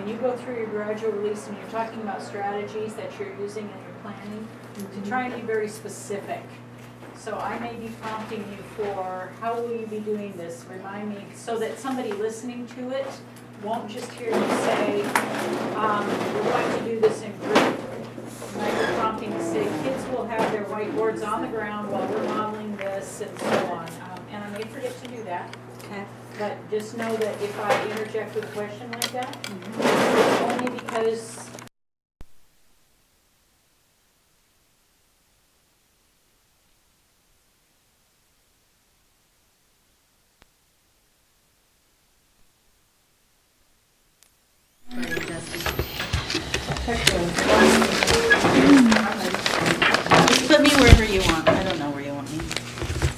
when you go through your gradual release and you're talking about strategies that you're using in your planning, to try and be very specific. So I may be prompting you for, how will you be doing this? Remind me, so that somebody listening to it won't just hear you say, we're going to do this in group. Might be prompting to say, kids will have their whiteboards on the ground while we're modeling this and so on. And I may forget to do that. Okay. But just know that if I interject with a question like that, it's only because Put me wherever you want. I don't know where you want me.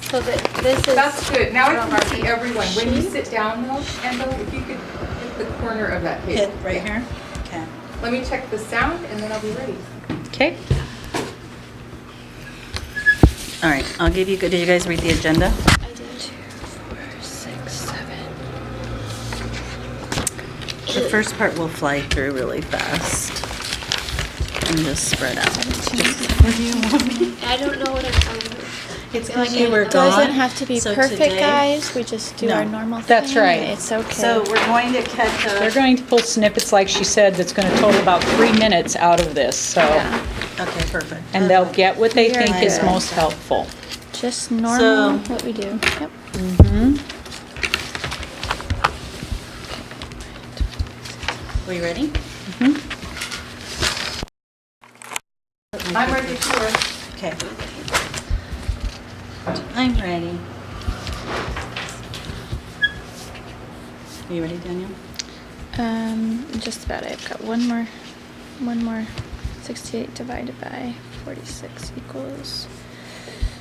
So this is. That's good. Now I can see everyone. When you sit down though, Endo, if you could hit the corner of that page. Hit right here? Okay. Let me check the sound and then I'll be ready. Okay. All right, I'll give you, did you guys read the agenda? I did. 2, 4, 6, 7. The first part will fly through really fast and just spread out. Where do you want me? I don't know what I'm. It's Like because you were It doesn't gone. have to be So perfect, today- guys. We just do No. our normal thing. That's right. It's okay. So we're going to catch They're up. going to pull snippets, like she said, that's going to total about 3 minutes out of this, so. Yeah. Okay, perfect. And they'll get what they Very think is good. most helpful. Just normal, So- what we do. Yep. Mm-hmm. We ready? I'm ready to work. Okay. I'm ready. Are you ready, Daniel? Just about. I've got one more. 68 divided by 46 equals.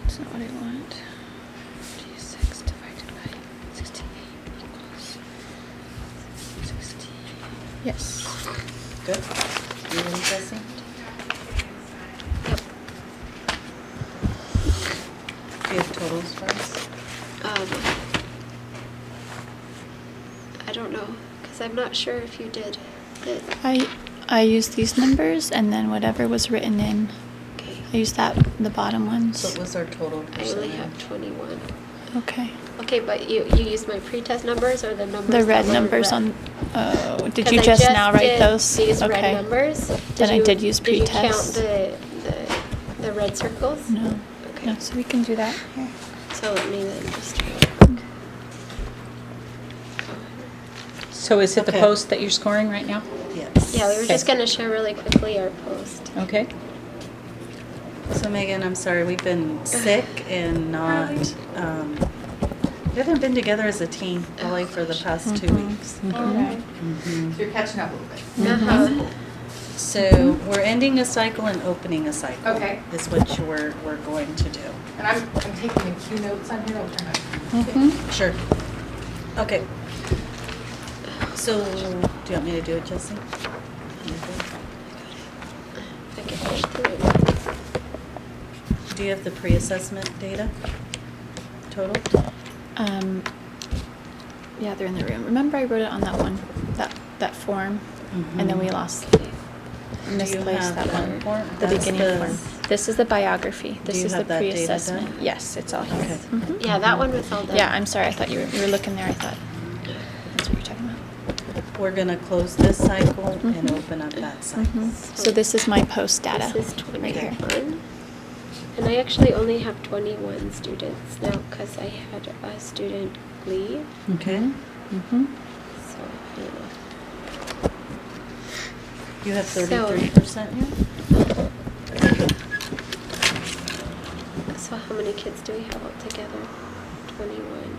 That's not what I want. 46 divided by 68 equals 60. Yes. Good. You ready, Jesse? Do you have totals for us? I don't know, because I'm not sure if you did it. I used these numbers and then whatever was written in. Okay. I used the bottom ones. So what was our total I percentage? only have 21. Okay. Okay, but you used my pretest numbers or the numbers? The red that were numbers red? on. Oh, did 'Cause you I just now write did those? These Okay. red numbers. Then I did use Did you count pretest. the red circles? No. Okay. No, so we can do that here. So let me then just. So is it the Okay. post that you're scoring right now? Yes. Yeah, we were just Okay. gonna show really quickly our post. Okay. So Megan, I'm sorry, we've been sick and not, we haven't been together as a team probably for the past 2 weeks. Okay. Mhm. So you're catching up a little bit. Uh-huh. So we're ending a cycle and opening a cycle. Okay. Is what we're going to do. And I'm taking a few notes on here. I'll try not Mm-hmm. Sure. Okay. So, do you want me to do it, Jesse? I can push through. Do you have the pre-assessment data total? Yeah, they're in the room. Remember I wrote it on that one, that form, and then we misplaced have that that one. form? The That's beginning the- form. This is the biography. Do This you is the have that data pre-assessment. done? Yes, it's all here. Okay. Mhm. Yeah, that one was all done. Yeah, I'm sorry. I thought you were looking there. I thought that's what you're talking about. We're gonna close this cycle and open up that cycle. Mhm. So this is my post data. This is right here. 21. And I actually only have 21 students now because I had a student leave. Okay? Mm-hmm. So, I don't know. You have So- 33% here? So how many kids do we have altogether? 21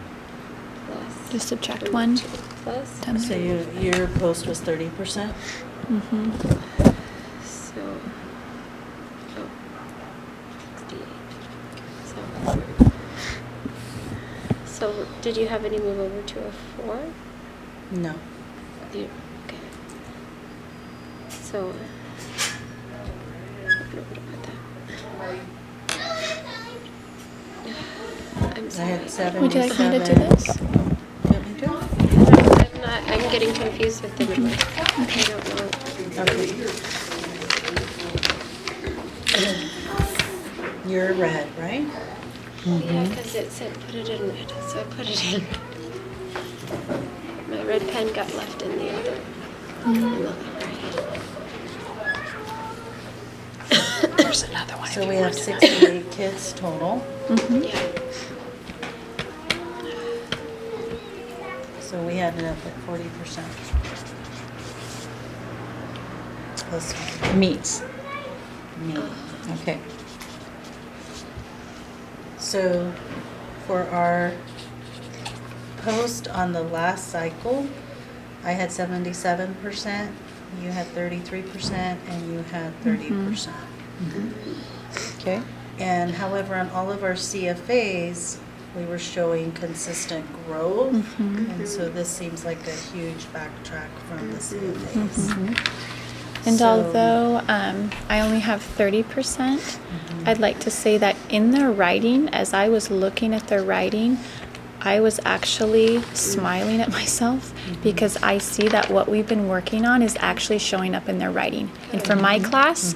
plus. Just subtract one. 22 plus. Done. So your post was 30%? Mm-hmm. So, oh, 68. So did you have any move over to a 4? No. You, okay. So, I don't know where to put that. I'm I sorry. had 77. Would you like me to do this? You want me to? I'm not, I'm getting confused with the numbers. I don't know. Okay. You're red, right? Yeah, because it said put it in red, so I put it in. My red pen got left in the other. In the library. There's another one. So we have 68 kids total. Yeah. So we ended up at 40%. Plus Meets. me. Okay. So for our post on the last cycle, I had 77%, you had 33%, and you had 30%. Okay. And however, on all of our CFAs, we were showing consistent growth. And so this seems like a huge backtrack from the CFAs. And So- although I only have 30%, I'd like to say that in their writing, as I was looking at their writing, I was actually smiling at myself because I see that what we've been working on is actually showing up in their writing. And for my class,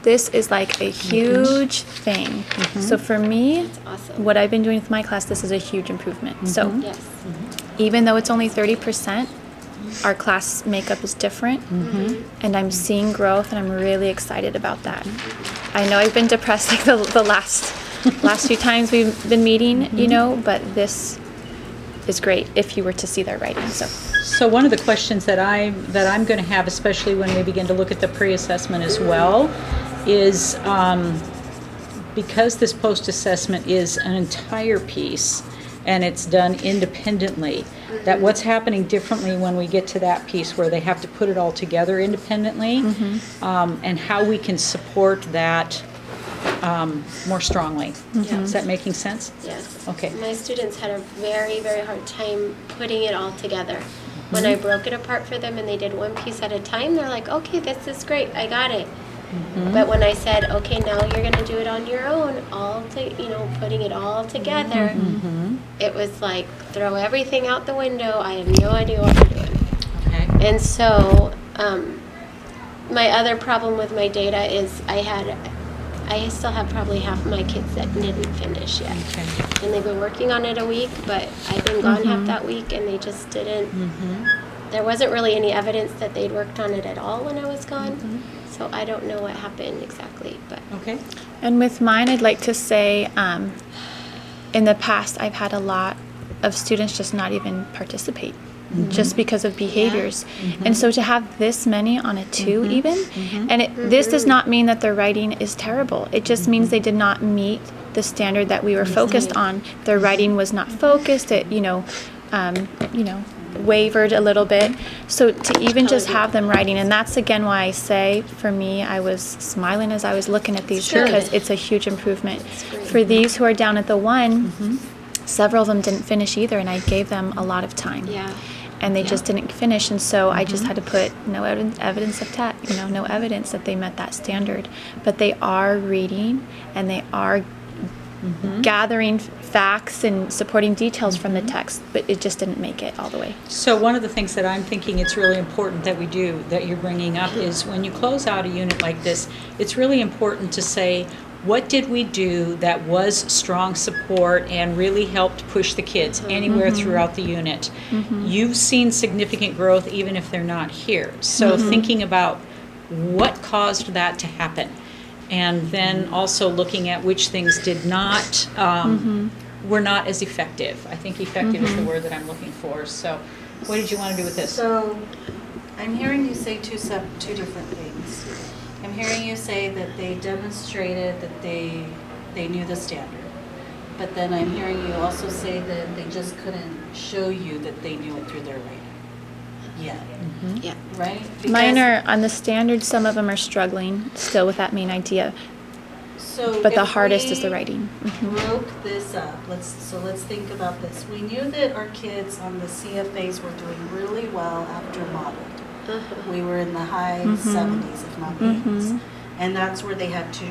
this is like a huge thing. So for me, That's awesome. what I've been doing with my class, this is a huge improvement. So Yes. even though it's only 30%, our class makeup is different, and I'm seeing growth, and I'm really excited about that. I know I've been depressed like the last few times we've been meeting, you know, but this is great if you were to see their writing. So one of the questions that I'm going to have, especially when we begin to look at the pre-assessment as well, is because this post-assessment is an entire piece and it's done independently, that what's happening differently when we get to that piece where they have to put it all together independently, and how we can support that more strongly. Is that making sense? Yes. Okay. My students had a very, very hard time putting it all together. When I broke it apart for them and they did one piece at a time, they're like, okay, this is great, I got it. But when I said, okay, now you're going to do it on your own, putting it all together, it was like, throw everything out the window. I have no idea what we're doing. Okay. And so my other problem with my data is I still have probably half of my kids that didn't finish yet. Okay. And they've been working on it a week, but I've been gone half that week and they just didn't. There wasn't really any evidence that they'd worked on it at all when I was gone. So I don't know what happened exactly, but Okay. And with mine, I'd like to say, in the past, I've had a lot of students just not even participate. Just because of behaviors. And so to have this many on a 2 even, and this does not mean that their writing is terrible. It just means they did not meet the standard that we were focused on. Their writing was not focused. It, wavered a little bit. So to even just have them writing, and that's again why I say, for me, I was smiling as I was looking at these because it's a huge improvement. For these who are down at the 1, several of them didn't finish either, and I gave them a lot of time. yeah. And they just didn't finish, and so I just had to put no evidence of that, no evidence that they met that standard. But they are reading, and they are gathering facts and supporting details from the text, but it just didn't make it all the way. So one of the things that I'm thinking it's really important that we do, that you're bringing up, is when you close out a unit like this, it's really important to say, what did we do that was strong support and really helped push the kids anywhere throughout the unit? You've seen significant growth even if they're not here. So thinking about what caused that to happen, and then also looking at which things did not, were not as effective. I think effective is the word that I'm looking for. So what did you want to do with this? So I'm hearing you say two different things. I'm hearing you say that they demonstrated that they knew the standard. But then I'm hearing you also say that they just couldn't show you that they knew it through their writing. Yeah. Yeah. Right? Mine are on the standard. Some of them are struggling still with that main idea, So but the if hardest is we the writing. broke this up. Let's think about this. We knew that our kids on the CFAs were doing really well after modeled. We were in the high 70s, if not 80s, and that's where they had to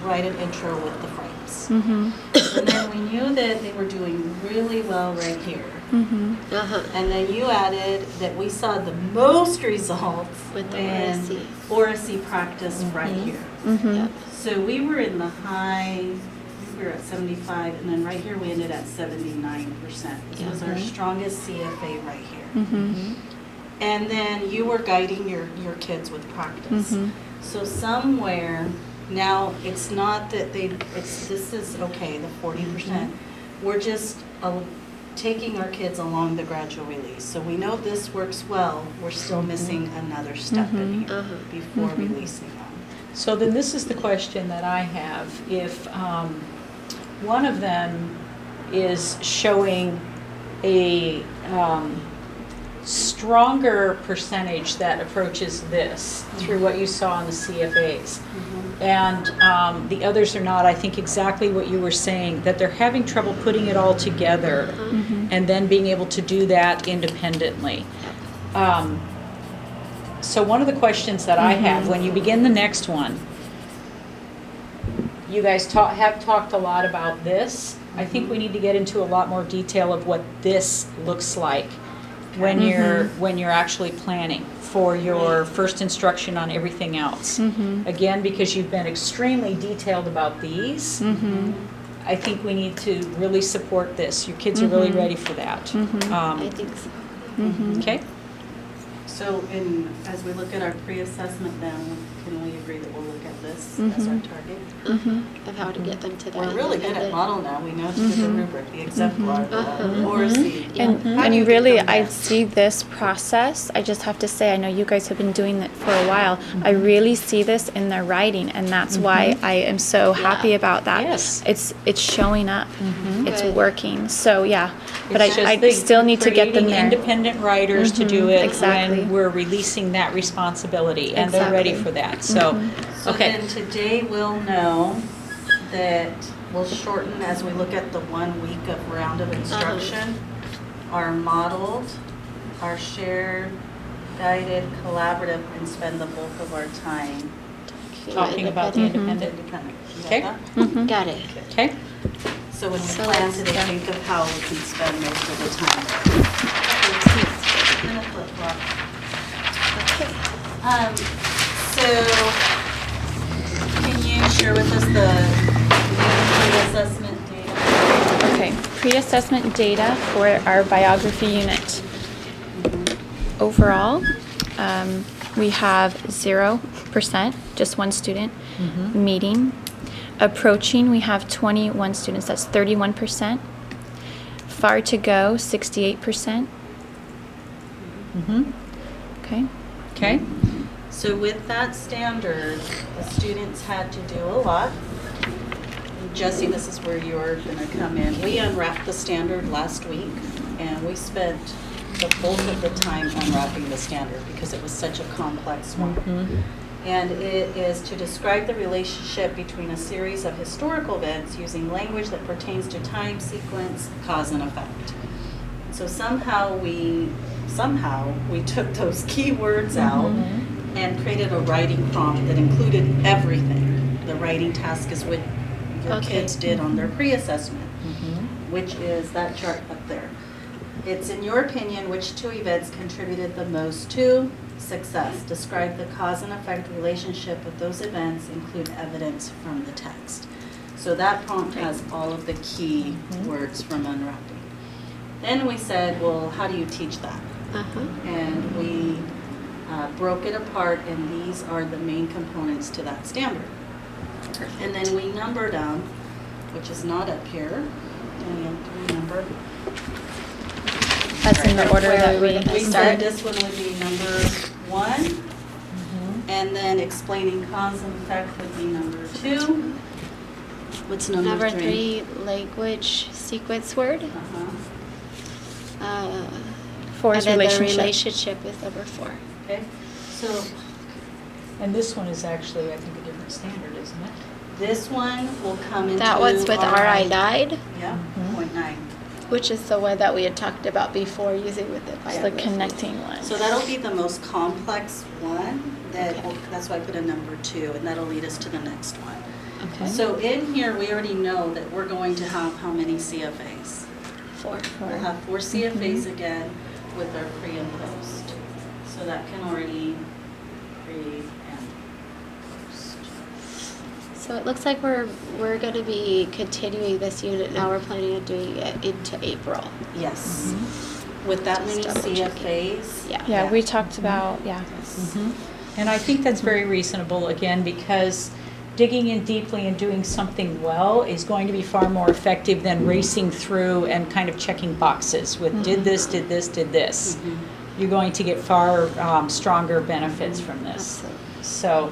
write an intro with the frames. kids. Mhm. And then we knew that they were doing really well right here. Mhm. Uh-huh. And then you added that we saw the most results With the in Oracy. Oracy practice right here. Mhm. Yep. So we were in the high, we were at 75, and then right here we ended at 79%. This was our strongest CFA right here. Mhm. And then you were guiding your kids with practice. Mhm. So somewhere, now it's not that this is okay, the 40%. We're just taking our kids along the gradual release. So we know this works well, we're still missing another step in here Uh-huh. before releasing them. So then this is the question that I have. If one of them is showing a stronger percentage that approaches this through what you saw in the CFAs, and the others are not, I think exactly what you were saying, that they're having trouble putting it all together and then being able to do that independently. So one of the questions that I have, when you begin the next one, you guys have talked a lot about this. I think we need to get into a lot more detail of what this looks like when you're actually planning for your first instruction on everything else. Again, because you've been extremely detailed about these, I think we need to really support this. Your kids are really ready for that. I think so. Okay? So as we look at our pre-assessment then, can we agree that we'll look at this as our target? Of how to get them to that. We're really good at independent- model now. We know to do the rubric, the exemplar, the Oracy. And, How do you and really, get them I there? see this process, I just have to say, I know you guys have been doing it for a while. I really see this in their writing, and that's why I am so happy about that. Yes. It's showing up. It's Good. working. So, yeah. But It's just I the still need to get them creating there. independent writers to do it exactly. when we're releasing that responsibility, and they're ready Exactly. for that. So, So okay. then today we'll know that we'll shorten as we look at the 1 week of round of instruction, our modeled, our shared, guided, collaborative, and spend the bulk of our time Talking about the independent. independent. You got Okay. that? Got it. Okay? So when we So plan let's- today, think of how we can spend most of the time. And a flip flop. So, can you share with us the pre-assessment data? Okay, pre-assessment data for our biography unit. Overall, we have 0%, just one student, meeting. Approaching, we have 21 students, that's 31%. Far to go, 68%. Okay. Okay? So with that standard, the students had to do a lot. Jesse, this is where you're gonna come in. We unwrapped the standard last week, and we spent the bulk of the time unwrapping the standard because it was such a complex one. And it is to describe the relationship between a series of historical events using language that pertains to time, sequence, cause, and effect. So somehow we took those key words out and created a writing prompt that included everything. The writing task is what your Okay. kids did on their pre-assessment, which is that chart up there. It's in your opinion, which two events contributed the most to success? Describe the cause and effect relationship of those events, include evidence from the text. So that prompt has all of the key words from unwrapping. Then we said, well, how do you teach that? And we broke it apart, and these are the main components to that standard. And then we numbered them, which is not up here. Danielle, do you remember? That's in the order Where that are we we gonna We start? said this one would be number 1, and then explaining cause and effect would be number 2. What's number 3? Number 3, language sequence word. Uh-huh. 4 is and then relationship. the relationship is number 4. Okay, so And this one is actually, I think, a different standard, isn't it? this one will come into That one's with RI RI. guide, Yeah, .9. which is the one that we had talked about before using with the It's the biography. connecting one. So that'll be the most complex one. Okay. That's why I put a number 2, and that'll lead us to the next one. Okay. So in here, we already know that we're going to have how many CFAs? 4. We'll have 4 CFAs again with our pre and post. So that can already pre and post. So it looks like we're going to be continuing this unit. Now we're planning on doing it into April. Yes. With that many Just double checking. CFAs. Yeah, we talked about, yeah. And I think that's very reasonable, again, because digging in deeply and doing something well is going to be far more effective than racing through and kind of checking boxes with did this, did this, did this. You're going to get far stronger benefits from this. So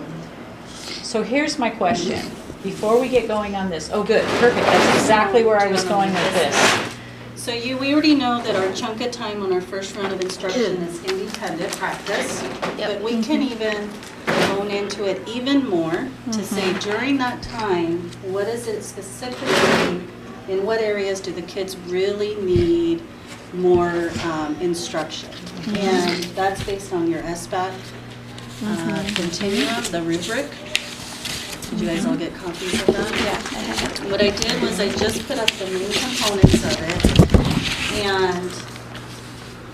here's my question. Before we get going on this, oh good, perfect, that's exactly where I was going with this. So we already know that our chunk of time on our first round of instruction is independent practice. Yep. But we can even hone into it even more to say during that time, what is it specifically, in what areas do the kids really need more instruction? And that's based on your SBAC continuum, the rubric. Did you guys all get copies of that? Yeah, I have it. What I did was I just put up the main components of it, and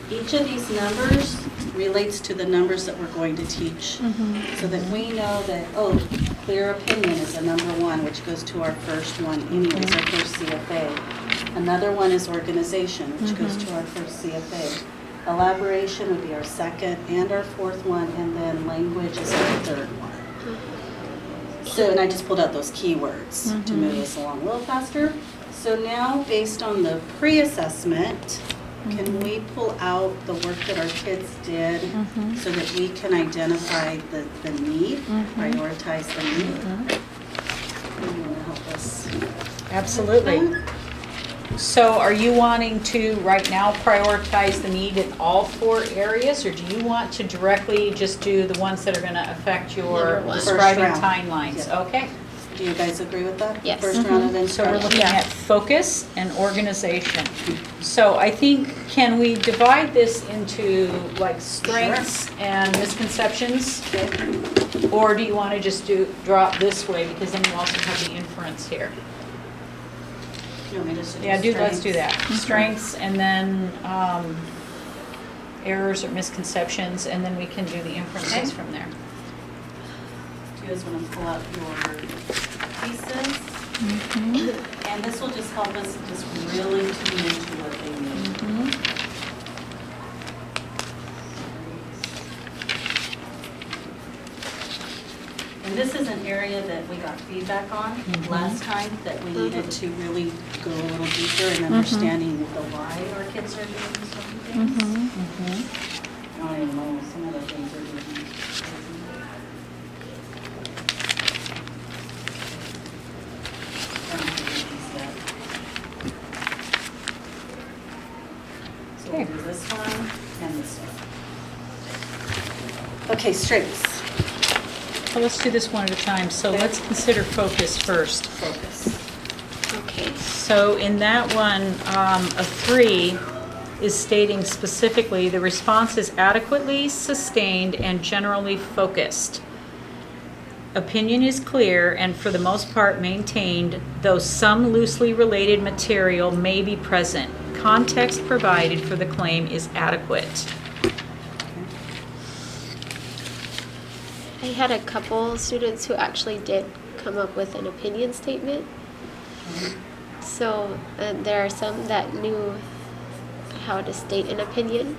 each of these numbers relates to the numbers that we're going to teach, so that we know that, oh, clear opinion is a number 1, which goes to our first one anyways, our first CFA. Another one is organization, which goes to our first CFA. Elaboration would be our second and our fourth one, and then language is our third one. So, and I just pulled out those keywords to move us along a little faster. So now, based on the pre-assessment, can we pull out the work that our kids did so that we can identify the need, prioritize the need? You want to help us? Absolutely. So are you wanting to right now prioritize the need in all 4 areas, or do you want to directly just do the ones that are going to affect your Number 1. describing First round. timelines? Yeah. Okay. Do you guys agree with that? Yes. First round of So instruction. we're looking at focus and organization. So I think, can we divide this into like strengths and misconceptions? Or do you want to just drop this way, because then you also have the inference here? You want me just to Yeah, let's do strengths? that. Strengths, and then errors or misconceptions, and then we can do the inferences from there. Do you guys want to pull out your pieces? And this will just help us just really tune into what they need. And this is an area that we got feedback on last time, that we needed to really go a little deeper in understanding the why our kids are doing certain things. I don't even know, some of the things are doing. So we'll do this one and this one. Okay, strengths. So let's do this one at a time. So let's consider focus first. Focus. Okay. So in that one, a 3 is stating specifically, the response is adequately sustained and generally focused. Opinion is clear and for the most part maintained, though some loosely related material may be present. Context provided for the claim is adequate. I had a couple students who actually did come up with an opinion statement. So there are some that knew how to state an opinion.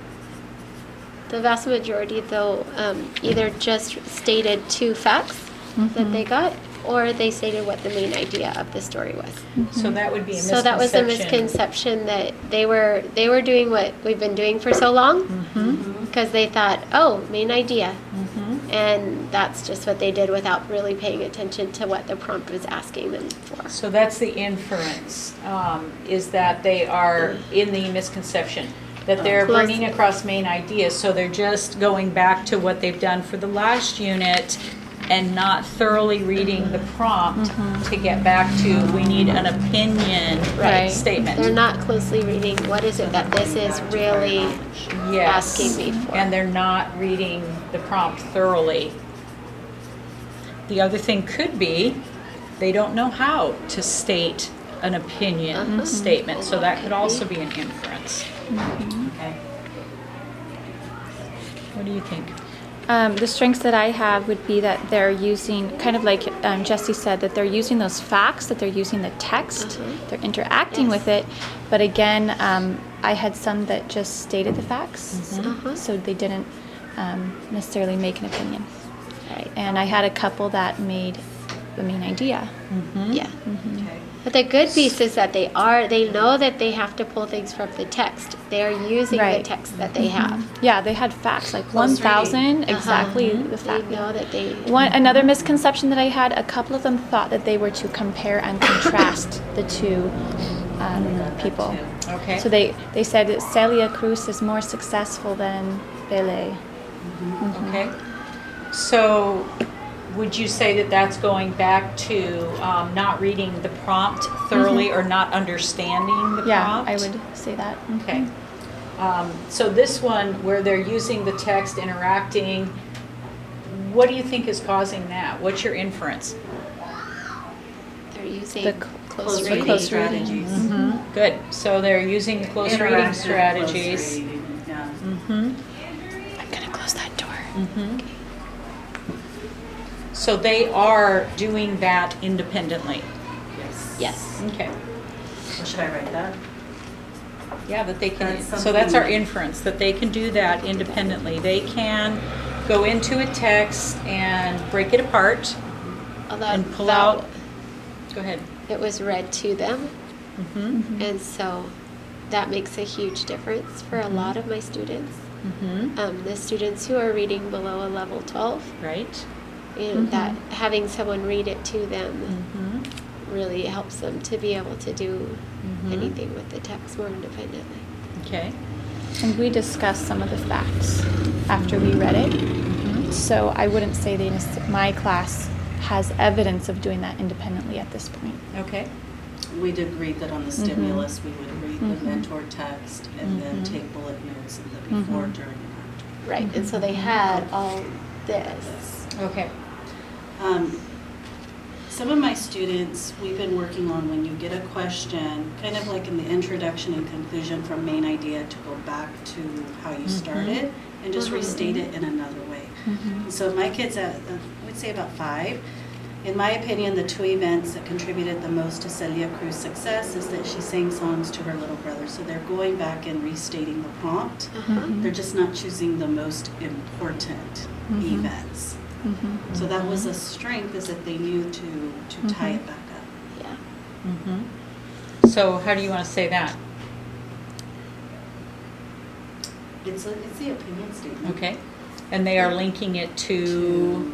The vast majority, though, either just stated 2 facts that they got, or they stated what the main idea of the story was. So that would be a misconception. So that was a misconception that they were doing what we've been doing for so long, because they thought, oh, main idea. And that's just what they did without really paying attention to what the prompt was asking them for. So that's the inference, is that they are in the misconception, that they're Plus- bringing across main ideas, so they're just going back to what they've done for the last unit and not thoroughly reading the prompt to get back to, we need an opinion Right. statement. They're not closely reading what is it that this is really Yes. asking me for. And they're not reading the prompt thoroughly. The other thing could be they don't know how to state an opinion statement, so that could also be an inference. Okay. What do you think? The strengths that I have would be that they're using, kind of like Jessie said, that they're using those facts, that they're using the text, they're interacting with it. But again, I had some that just stated the facts, so they didn't necessarily make an opinion. Right. And I had a couple that made the main idea. Yeah. Okay. But the good piece is that they know that they have to pull things from the text. They are using the Right. text that they have. Yeah, they had facts, like Close 1,000, reading. exactly the They fact. know that they. Another misconception that I had, a couple of them thought that they were to compare and contrast the two people. Okay. So they said that Celia Cruz is more successful than Pele. Okay. So would you say that that's going back to not reading the prompt thoroughly or not understanding the Yeah, prompt? I would say that. Okay. So this one, where they're using the text, interacting, what do you think is causing that? What's your inference? They're using The close the reading. close reading. strategies. Good. So they're using close reading Interactive strategies. close reading, yeah. Mm-hmm. I'm gonna close that door. Mm-hmm. So they are doing that independently. Yes. Yes. Okay. Or should I write that? Yeah, that they can, That's so that's our something- inference, that they can do that independently. They can go into a text and break it apart Although and pull that- out, go ahead. It was read to them, Mm-hmm, and so that makes a huge difference for a lot of my students. mm-hmm, The students who are reading below a level 12, right? and that having someone read it to them Mm-hmm, really helps them to be able to do Mhm. anything with the text more independently. okay. And we discussed some of the facts after we read it. Mhm. So I wouldn't say that my class has evidence of doing that independently at this point. Okay, We did read that on the stimulus, we would read the Mhm. mentor text and then Mhm. take bullet notes in the before, Mhm. during, and after. Right, and so they had all this. okay. Some of my students, we've been working on when you get a question, kind of like in the introduction and conclusion from main idea to go back to how you started and just restate it in another way. And so my kids at, I would say about 5, in my opinion, the 2 events that contributed the most to Celia Cruz's success is that she sang songs to her little brother. So they're going back and restating the prompt. They're just not choosing the most important events. So that was a strength, is that they knew to tie it back up. Yeah. Mm-hmm. So how do you want to say that? It's the opinion statement. Okay. And they are linking it to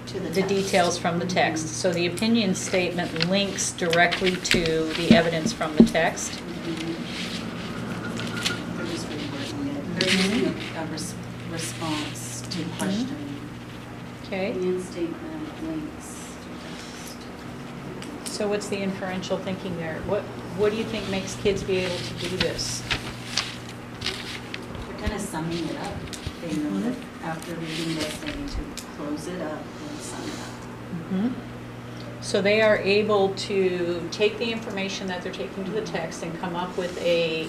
To the the text. details from the text. So the opinion statement links directly to the evidence from the text. They're just rewording it. They're using a response to questioning. Okay. Opinion statement links to text. So what's the inferential thinking there? What do you think makes kids be able to do this? They're kind of summing it up. They know that after reading this, they need to close it up and sum it up. So they are able to take the information that they're taking to the text and come up with a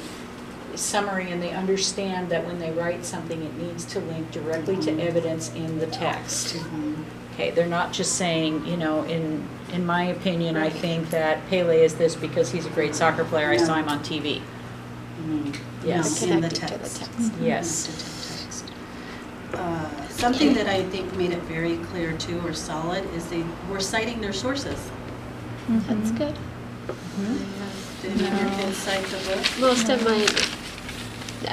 summary, and they understand that when they write something, it needs to link directly to evidence in the text. Okay, they're not just saying, you know, in my opinion, I think that Pele is this because he's a great soccer player, I saw him on TV. Yes. No, in the Connected to the text. text. Yes. Connected to the text. Something that I think made it very clear too, or solid, is they were citing their sources. That's good. Did any of your kids cite the book? Most of mine,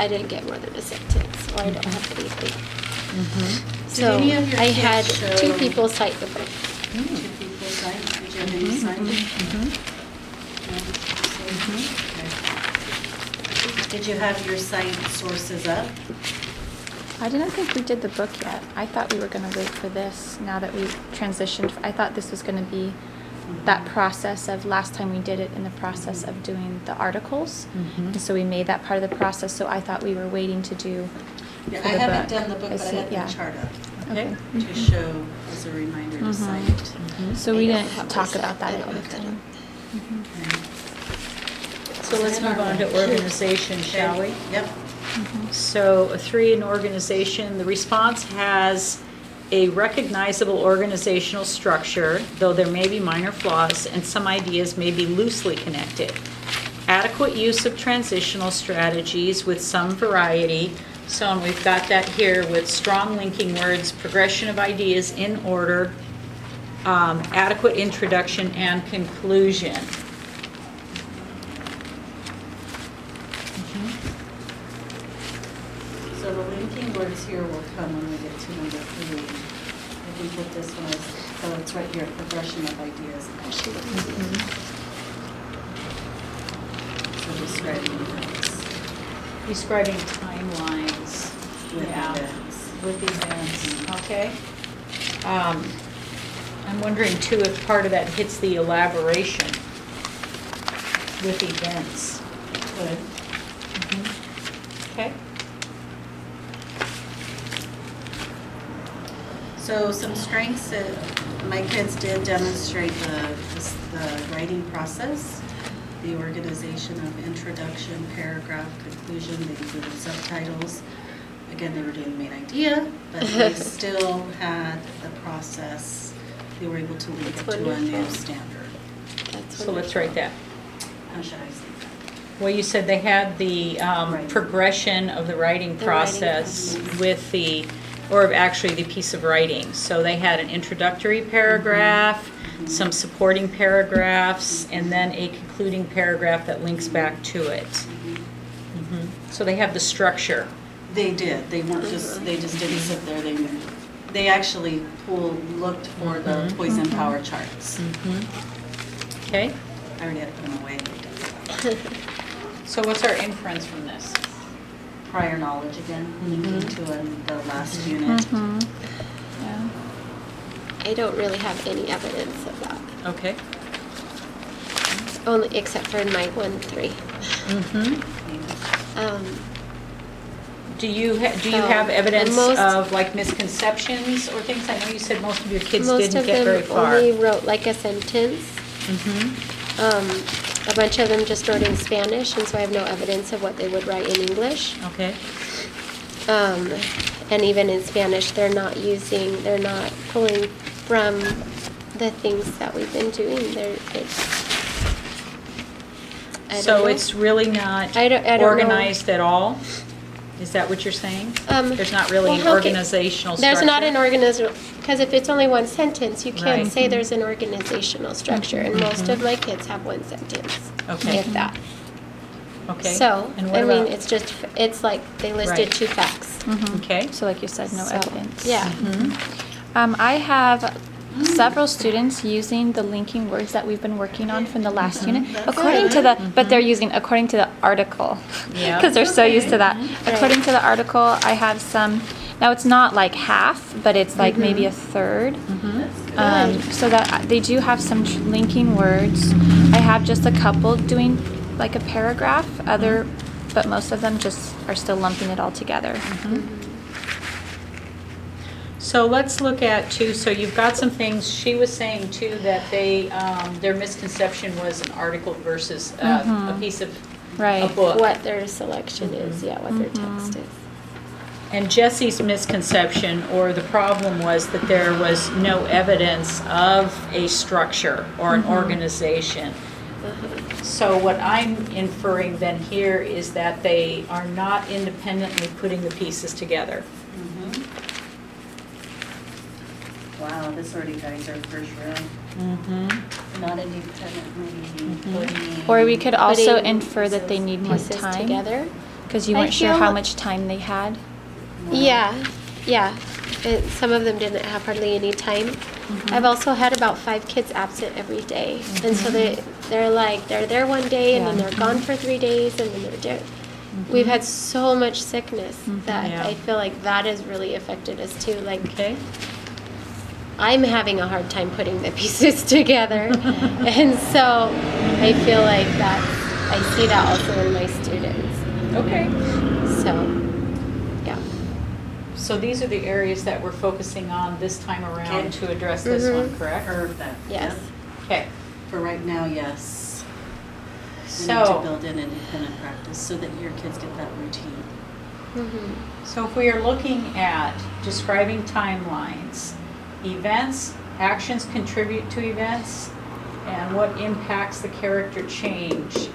I didn't get more than a sentence, or I don't have anything. So any of your I kids had show- 2 people cite the book. 2 people cite, did you have any cite? Okay. Did you have your cite sources up? I didn't think we did the book yet. I thought we were going to wait for this now that we transitioned. I thought this was going to be that process of last time we did it in the process of doing the articles. And so we made that part of the process. So I thought we were waiting to do Yeah, for I the haven't book. done the book, I but I see, had yeah. the chart up. Okay. To show as a reminder to cite. So we didn't talk about that I at don't any look that time. So let's move on to organization, shall we? Yep. So a 3 in organization, the response has a recognizable organizational structure, though there may be minor flaws and some ideas may be loosely connected. Adequate use of transitional strategies with some variety. So and we've got that here with strong linking words, progression of ideas in order, adequate introduction and conclusion. So the linking words here will come when we get to number 3. I can put this one as, so it's right here, progression of ideas. So describing events Describing timelines. with Yeah. events. With events, okay. I'm wondering too if part of that hits the elaboration with events. Good. Okay. So some strengths that my kids did demonstrate the writing process, the organization of introduction, paragraph, conclusion, they included subtitles. Again, they were doing the main idea, but they still had the process. They were able to link it That's to a new wonderful. standard. That's So let's write that. How should I say that? Well, you said they had the Writing. progression of the writing The writing process process. with the, or actually the piece of writing. So they had an introductory paragraph, some supporting paragraphs, and then a concluding paragraph that links back to it. Mhm. So they have the structure. They did. They weren't just, they just didn't sit there. They actually looked for the poison power charts. Okay? I already had to put them away. So what's our inference from this? Prior knowledge again, linking to the last unit. Yeah. I don't really have any evidence of that, Okay. only except for in my 1-3. Do you So, have evidence most- of like misconceptions or things? I know you said most of your kids Most didn't of get very them far. only wrote like a sentence. A bunch of them just wrote in Spanish, and so I have no evidence of what they would write in English. Okay. And even in Spanish, they're not pulling from the things that we've been doing. I don't So know. it's really not I don't know. organized at all? Is that what you're saying? There's not really well, an how can- organizational structure? There's not an organizational, because if it's only one sentence, you can't Right. say there's an organizational structure, and most of my kids have one sentence, Okay. if that. Okay. So, And what I mean, about- it's like they listed Right. 2 facts. Okay. So like you said, no So, evidence. Yeah. I have several students using the linking words that we've been working on from the last unit. According to the, but they're using according to the article. Yeah. Because they're so used to that. According to the article, I have some, now it's not like half, but it's like maybe a third. So that they do have some linking words. I have just a couple doing like a paragraph, but most of them just are still lumping it all together. So let's look at too, so you've got some things, she was saying too that their misconception was an article versus a piece of a Right. book. What their selection is, what their text is. And Jesse's misconception or the problem was that there was no evidence of a structure or an organization. So what I'm inferring then here is that they are not independently putting the pieces together. Wow, this already ties our first row. Not independently putting. Or we could also Putting infer that they need more Pieces time. together. Because you I weren't sure feel- how much time they had. Yeah. And some of them didn't have hardly any time. I've also had about 5 kids absent every day, and so they're there one day and then Yeah. they're gone for 3 days and then they're there. We've had so much sickness that Yeah. I feel like that has really affected us too. Like Okay? I'm having a hard time putting the pieces together, and so I feel like I see that also in my students. Okay. So, yeah. So these are the areas that we're focusing on this time Okay. around to address this Mhm. one, correct? Perfect. Yes. Yep. Okay, For right now, yes. We need to so, build in independent practice so that your kids get that routine. Mhm. so if we are looking at describing timelines, events, actions contribute to events, and what impacts the character change.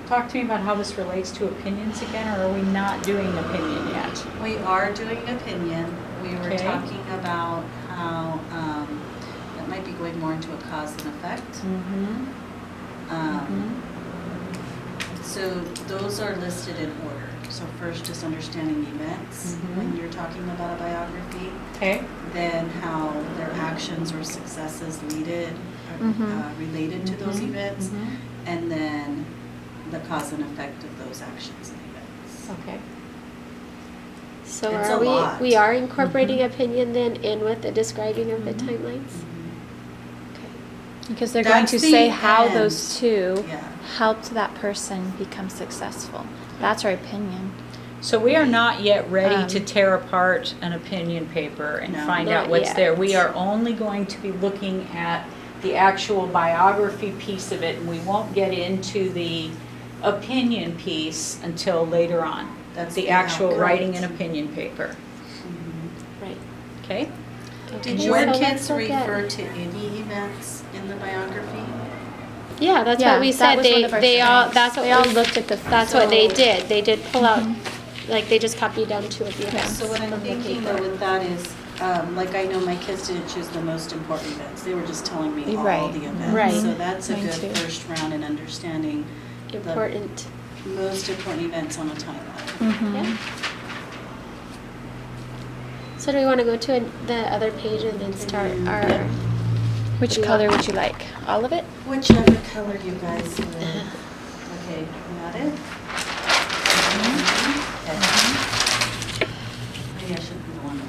Talk to me about how this relates to opinions again, or are we not doing opinion yet? We are doing opinion. We were Okay. talking about how that might be going more into a cause and effect. Mm-hmm. So those are listed in order. So first, just understanding events Mhm. when you're talking about a biography. Okay, Then how their actions or successes related to those Mhm. events. Mhm. And then the cause and effect of those actions and events. okay. So It's are a lot. we are incorporating opinion then in with the describing of the timelines? Because they're going That's to the say how end. those two Yeah. helped that person become successful. That's our opinion. So we are not yet ready to Um, tear apart an opinion paper and No. find Not out what's yet. there. We are only going to be looking at the actual biography piece of it, and we won't get into the opinion piece until later on. That's The the actual outcome. writing an opinion paper, Right. okay? Did Okay, your so kids let's look at- refer to any events in the biography? Yeah, that's Yeah, what we that said. was one They of our they all strengths. that's what They all we- looked at the- That's what they So- did. They did pull out, like they just copied down two of the events. So what I'm from the thinking paper. though with that is, like I know my kids didn't choose the most important events. They were just telling me all Right. the events. Right. So that's a Mine good too. first round in understanding Important. the most important events on a timeline. Mm-hmm. Yeah. So do we want to go to the other page and then start our? Yeah. Which Yeah. color would you like? All of it? Whichever color you guys would. Okay, got it? Okay. Maybe I should be the one.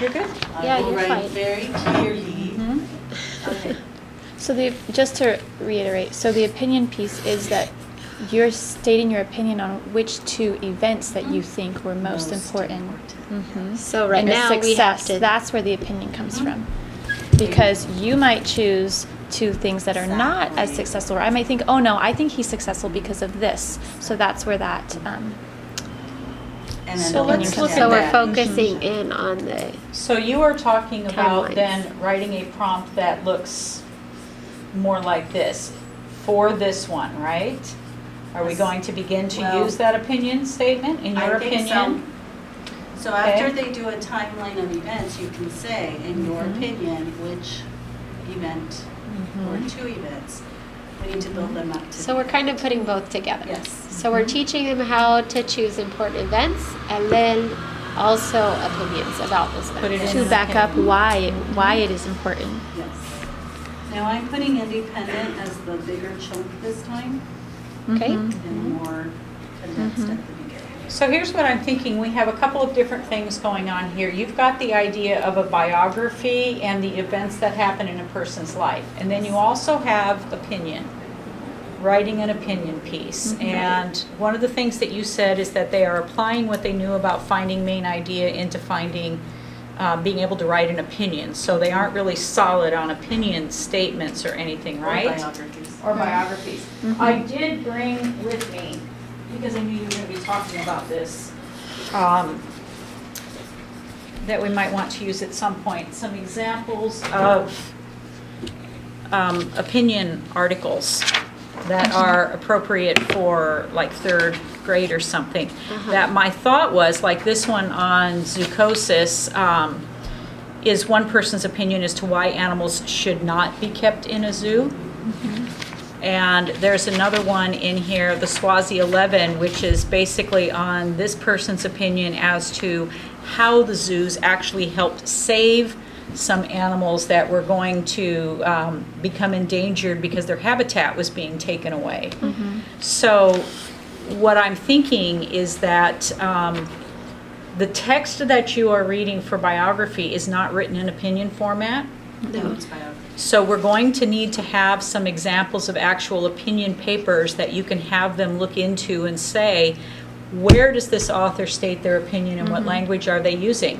You're good? Yeah, I will you're write fine. very clearly. Mm-hmm. Okay. So just to reiterate, so the opinion piece is that you're stating your opinion on which two events that you think were most important. Mhm. So right And the now we have success, to. that's where the opinion comes from. Because you might choose two things that are not as Exactly. successful. Or I might think, oh no, I think he's successful because of this. So that's where that, And then So the let's other look So at we're that. focusing in on the. So you are talking about Timelines. then writing a prompt that looks more like this for this one, right? Are we Yes. going to begin to Well, use that opinion statement in your I think opinion? so. So Okay. after they do a timeline of events, you can say, in your Mhm. opinion, which event or Mhm. two events, we need to build them up to. So we're kind of putting both together. Yes. So we're teaching them how to choose important events and then also opinions about those Put it events. in to back up opinion. why it is important. Yes. Now I'm putting independent as the bigger chunk this time Okay. Mhm. and more condensed at the beginning. So here's what I'm thinking, we have a couple of different things going on here. You've got the idea of a biography and the events that happen in a person's life. And then you also have opinion, writing an opinion piece. And one of the things that you said is that they are applying what they knew about finding main idea into finding, being able to write an opinion. So they aren't really solid on opinion statements or anything, Or right? biographies. Or biographies. I did bring with me, because I knew you were going to be talking about this, that we might want to use at some point, some examples of opinion articles that are appropriate for like third grade or something. That my thought was, like this one on zoochosis, is one person's opinion as to why animals should not be kept in a zoo. And there's another one in here, the Swazi 11, which is basically on this person's opinion as to how the zoos actually helped save some animals that were going to become endangered because their habitat was being taken away. So what I'm thinking is that the text that you are reading for biography is not written in opinion format. No, it's biography. So we're going to need to have some examples of actual opinion papers that you can have them look into and say, where does this author state their opinion and what language are they using?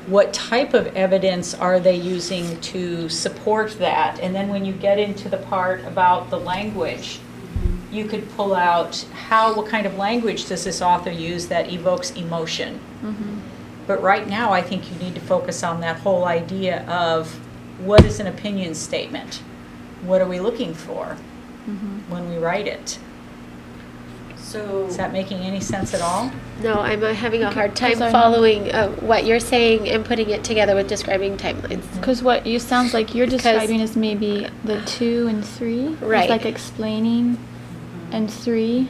What type of evidence are they using to support that? And then when you get into the part about the language, you could pull out what kind of language does this author use that evokes emotion. But right now, I think you need to focus on that whole idea of what is an opinion statement? What are we looking for when we write it? So, Is that making any sense at all? No, I'm having a hard time sorry. following what you're saying and putting it together with describing timelines. Because what you sounds like you're describing is maybe the 2 and 3. Right. It's like explaining and 3.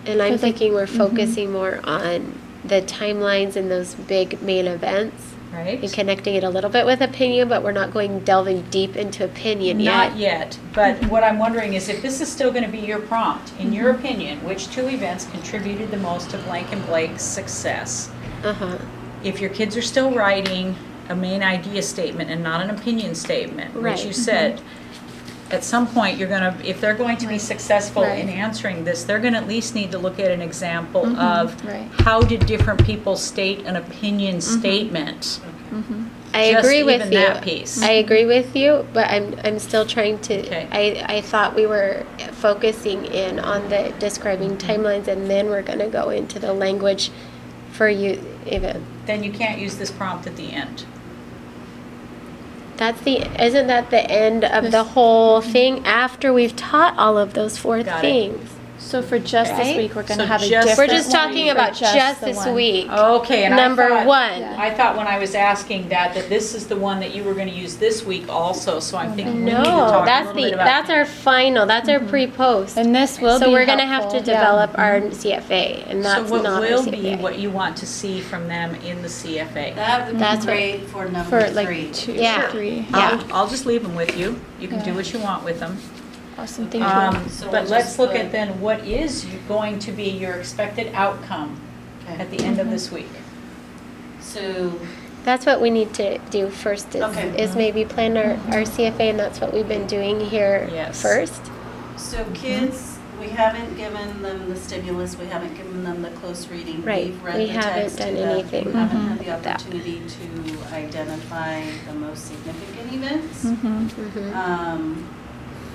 And I'm 'Cause, like, thinking we're focusing more on the timelines and those big main events Right? and connecting it a little bit with opinion, but we're not delving deep into opinion yet. Not yet, but what I'm wondering is if this is still going to be your prompt, in your opinion, which 2 events contributed the most to blank and Blake's success? Uh-huh. If your kids are still writing a main idea statement and not an opinion statement, Right. which you said, at some point if they're going to be successful in Right. answering this, they're going to at least need to look at an example of Right. how did different people state an opinion statement. I Just agree with even you. that piece. I agree with you, but I'm still trying to. Okay. I thought we were focusing in on the describing timelines, and then we're going to go into the language for you. Even Then you can't use this prompt at the end. isn't that the end of the whole thing after we've taught all of those 4 Got it. things? So for just Right? this week, we're going to So have a just different We're just one talking for about just the this one. week. Okay, and Number I thought, 1. Yeah. I thought when I was asking that this is the one that you were going to use this week also, so I'm thinking we need to No, talk a that's little bit about. that's our final. That's our pre-post. And this will be So we're gonna have to helpful, yeah. develop our CFA, and that's So what not will our be CFA. what you want to see from them in the CFA? that would be That's what- great for number For like 3. 2 Yeah. or 3. Yeah. I'll just leave them with you. You can do Yeah. what you want with them. Awesome. Thank you. So But we'll let's just look put- at then what is going to be your expected outcome Okay. at the end of this week. So, That's what we need to do first. Okay. Is maybe plan our CFA, and that's what we've been doing here Yes. first. so kids, we haven't given them the stimulus, we haven't given them the close reading. Right. We've read We the haven't text to done them. anything We haven't had with the that. opportunity to identify the most significant events. Mm-hmm.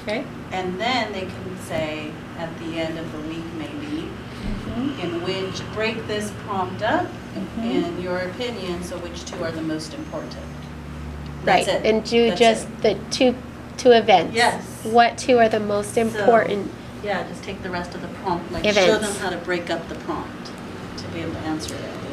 Okay? And then they can say at the end of the week maybe, in which, break this prompt up in your opinion, so which 2 are the most important. Right. That's it. And do That's just it. the two events. Yes. What 2 are the most important? Yeah, just take the rest of the prompt, like show Events. them how to break up the prompt to be able to answer it at the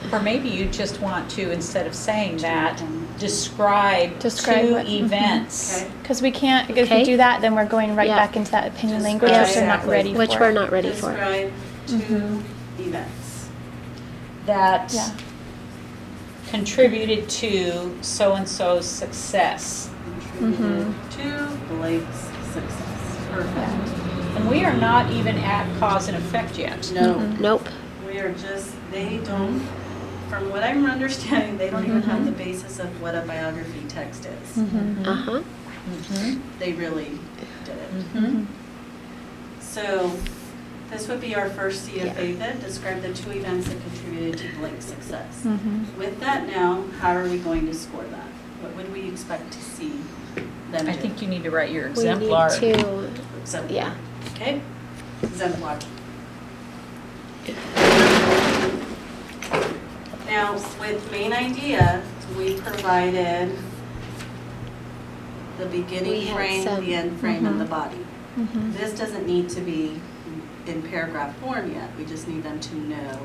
end. Or maybe you just want to, instead of saying that, describe Describe 2 what- events. Okay. Because we can't, if Okay. we do that, then we're going right Yeah. back into that opinion Just language, right. which they're not Exactly. ready Which for. we're not ready for. Describe 2 events. That Yeah. contributed to so-and-so's success. Contributed to Blake's success. Perfect. And we are not even at cause and effect yet. No, Nope. we are just, they don't, from what I'm understanding, they don't even have the basis of what a biography text is. Uh-huh. They really did it. Mhm. So this would be our first CFA then, describe the 2 events that contributed to Blake's success. With that now, how are we going to score that? What would we expect to see them do? I think you need to write your We exemplar. need to, Exemplar. yeah. Okay, exemplar. Now, with main idea, we provided the We beginning had frame, some- the end frame, and the body. This doesn't need to be in paragraph form yet, we just need them to know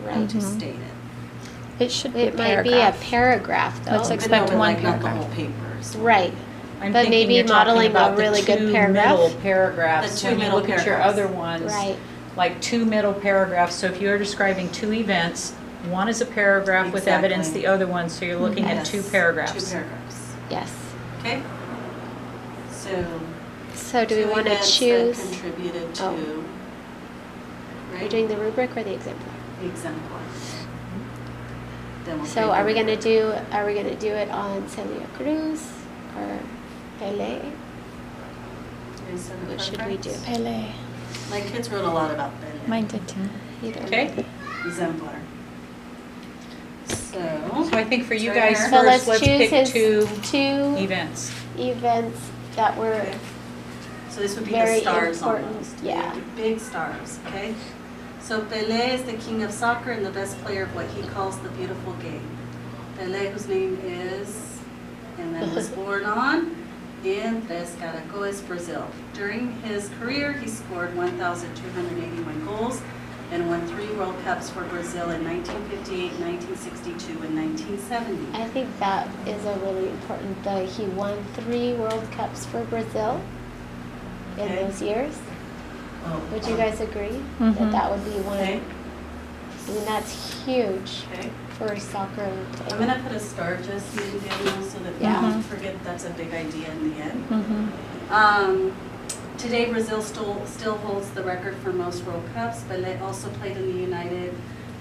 how to state it. It should be a It might be a paragraph. paragraph though. Let's But expect no, but one like not the paragraph. whole papers. Right. I'm But thinking maybe you're talking modeling a about the really good 2 paragraph. middle paragraphs. The 2 When you middle look at your paragraphs. other ones, Right. like 2 middle paragraphs. So if you're describing 2 events, one is a paragraph with evidence, Exactly. the other one, so you're looking at Yes, 2 paragraphs. 2 paragraphs, Yes. okay? So. So do we 2 want to events that choose? contributed to, Oh. Are you right, doing the rubric or the exemplar? the exemplar. Then we'll So take are the we gonna rubric. do it on Celia Cruz or Pele? Is there a What should we preference? do? Pele. My kids wrote a lot about Pele. Mine did too. Either Okay, Exemplar. so So, I think for you Right guys here. So first, let's choose pick his two two events. events that were Okay. So this would be the very stars important, almost. yeah. Big stars, okay? So Pelé is the king of soccer and the best player of what he calls the beautiful game. Pelé, whose name is, and then was born on, in Tres Caracoles, Brazil. During his career, he scored 1,281 goals and won 3 World Cups for Brazil in 1958, 1962, and 1970. I think that is a really important. He won 3 World Cups for Brazil in Okay. those years. Oh, Would you guys agree Mhm. that that would be one? Okay, I mean, that's huge okay. for soccer. I'm gonna put a star adjustment in Daniel so that we Yeah. don't forget that's a big idea in the end. Mm-hmm. Today, Brazil still holds the record for most World Cups, but they also played in the United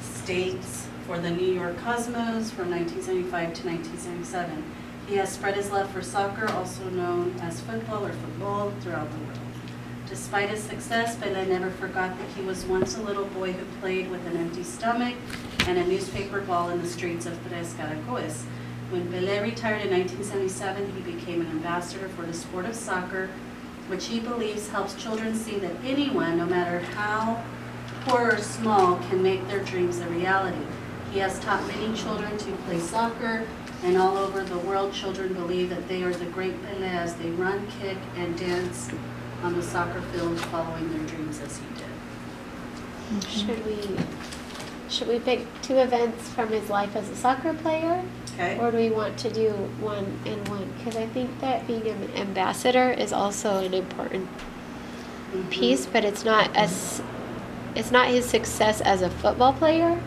States for the New York Cosmos from 1975 to 1977. He has spread his love for soccer, also known as football or football, throughout the world. Despite his success, Pelé never forgot that he was once a little boy who played with an empty stomach and a newspaper ball in the streets of Tres Caracoles. When Pelé retired in 1977, he became an ambassador for the sport of soccer, which he believes helps children see that anyone, no matter how poor or small, can make their dreams a reality. He has taught many children to play soccer, and all over the world, children believe that they are the great Pelé as they run, kick, and dance on the soccer field, following their dreams as he did. Should we pick 2 events from his life as a soccer player, Okay? or do we want to do one and one? Because I think that being an ambassador is also an important Mhm. piece, but it's not his success as a football player.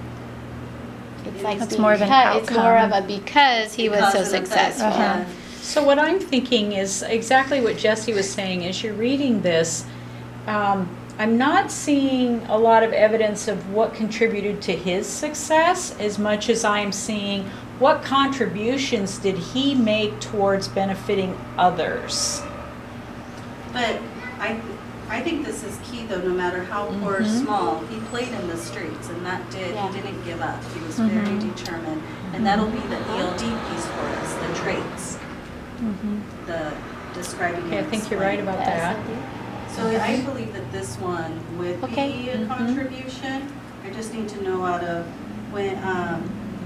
It's like It's more of an it's more of outcome. a because he was Because so of the fact- successful. Uh-huh. So what I'm thinking is exactly what Jesse was saying. As you're reading this, I'm not seeing a lot of evidence of what contributed to his success as much as I'm seeing what contributions did he make towards benefiting others. But I think this is key though, no matter how poor or small, he played in the streets and Yeah. he didn't give up. He was very determined. And that'll be the ELD piece for us, the traits, the describing. Okay, I and think you're right explaining. about that. So I believe that this one would Okay. be a contribution. I just need to know out of when,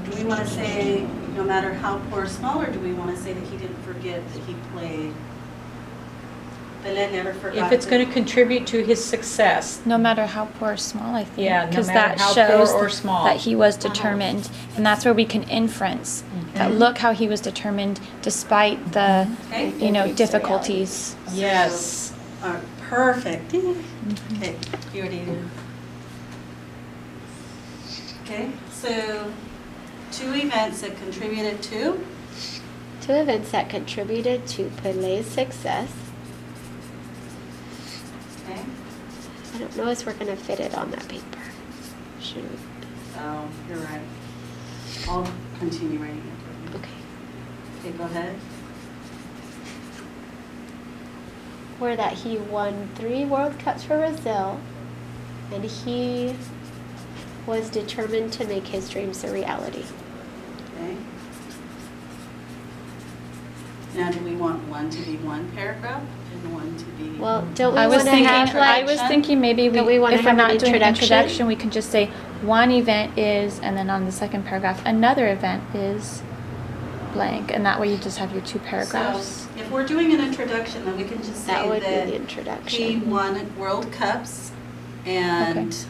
do we want to say no matter how poor or small, or do we want to say that he didn't forget that he played? Pelé never forgot. If it's that- going to contribute to his success, No matter how poor or small, I think. Yeah, no Because matter that how shows poor or small. that he was determined. And that's where we can inference that look how he was determined despite the, Okay. difficulties. yes. Perfect. Okay, you ready to? Okay, so 2 events that contributed to, 2 events that contributed to Pelé's success. okay, I don't know if we're going to fit it on that paper. Should we? oh, you're right. I'll continue writing it. Okay. Okay, go ahead. Where that he won 3 World Cups for Brazil, and he was determined to make his dreams a reality. Okay. Now, do we want one to be one paragraph and one to be? Well, don't we I was want to thinking, have I like? was thinking maybe Don't we wanna if we're have an not doing an introduction? introduction, we can just say one event is, and then on the second paragraph, another event is blank, and that way you just have your 2 paragraphs. So, if we're doing an introduction, then we can just That say would be the that he introduction. won World Cups and, put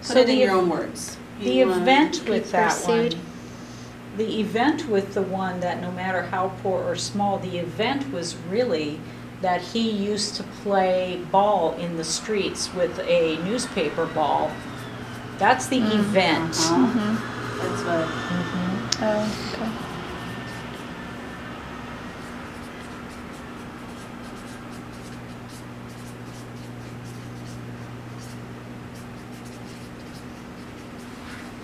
So it in the- your own words. The He won- event with that pursued. one, the event with the one that no matter how poor or small, the event was really that he used to play ball in the streets with a newspaper ball. That's the event. Uh-huh. That's what, Oh, okay.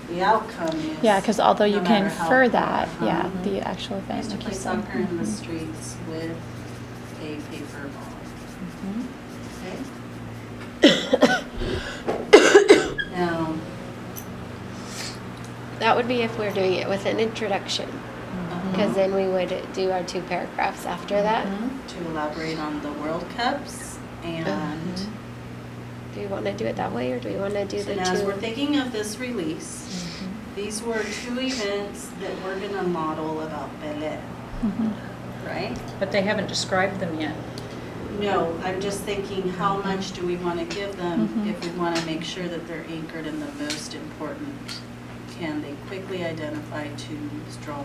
the outcome is. Yeah, because although you no can matter how infer poor, that, yeah, uh-huh. the actual He event, used to like play you said. soccer in the streets with a paper ball. Okay? That would be if we're doing it with an introduction, because then we would do our 2 paragraphs after that. To elaborate on the World Cups and Do we want to do it that way, or do we want to do so the now as 2? we're thinking of this release, these were 2 events that we're gonna model about Pelé, right? But they haven't described them yet. No, I'm just thinking, how much do we want to give them if we want to make sure that they're anchored in the most important? Can they quickly identify 2 strong?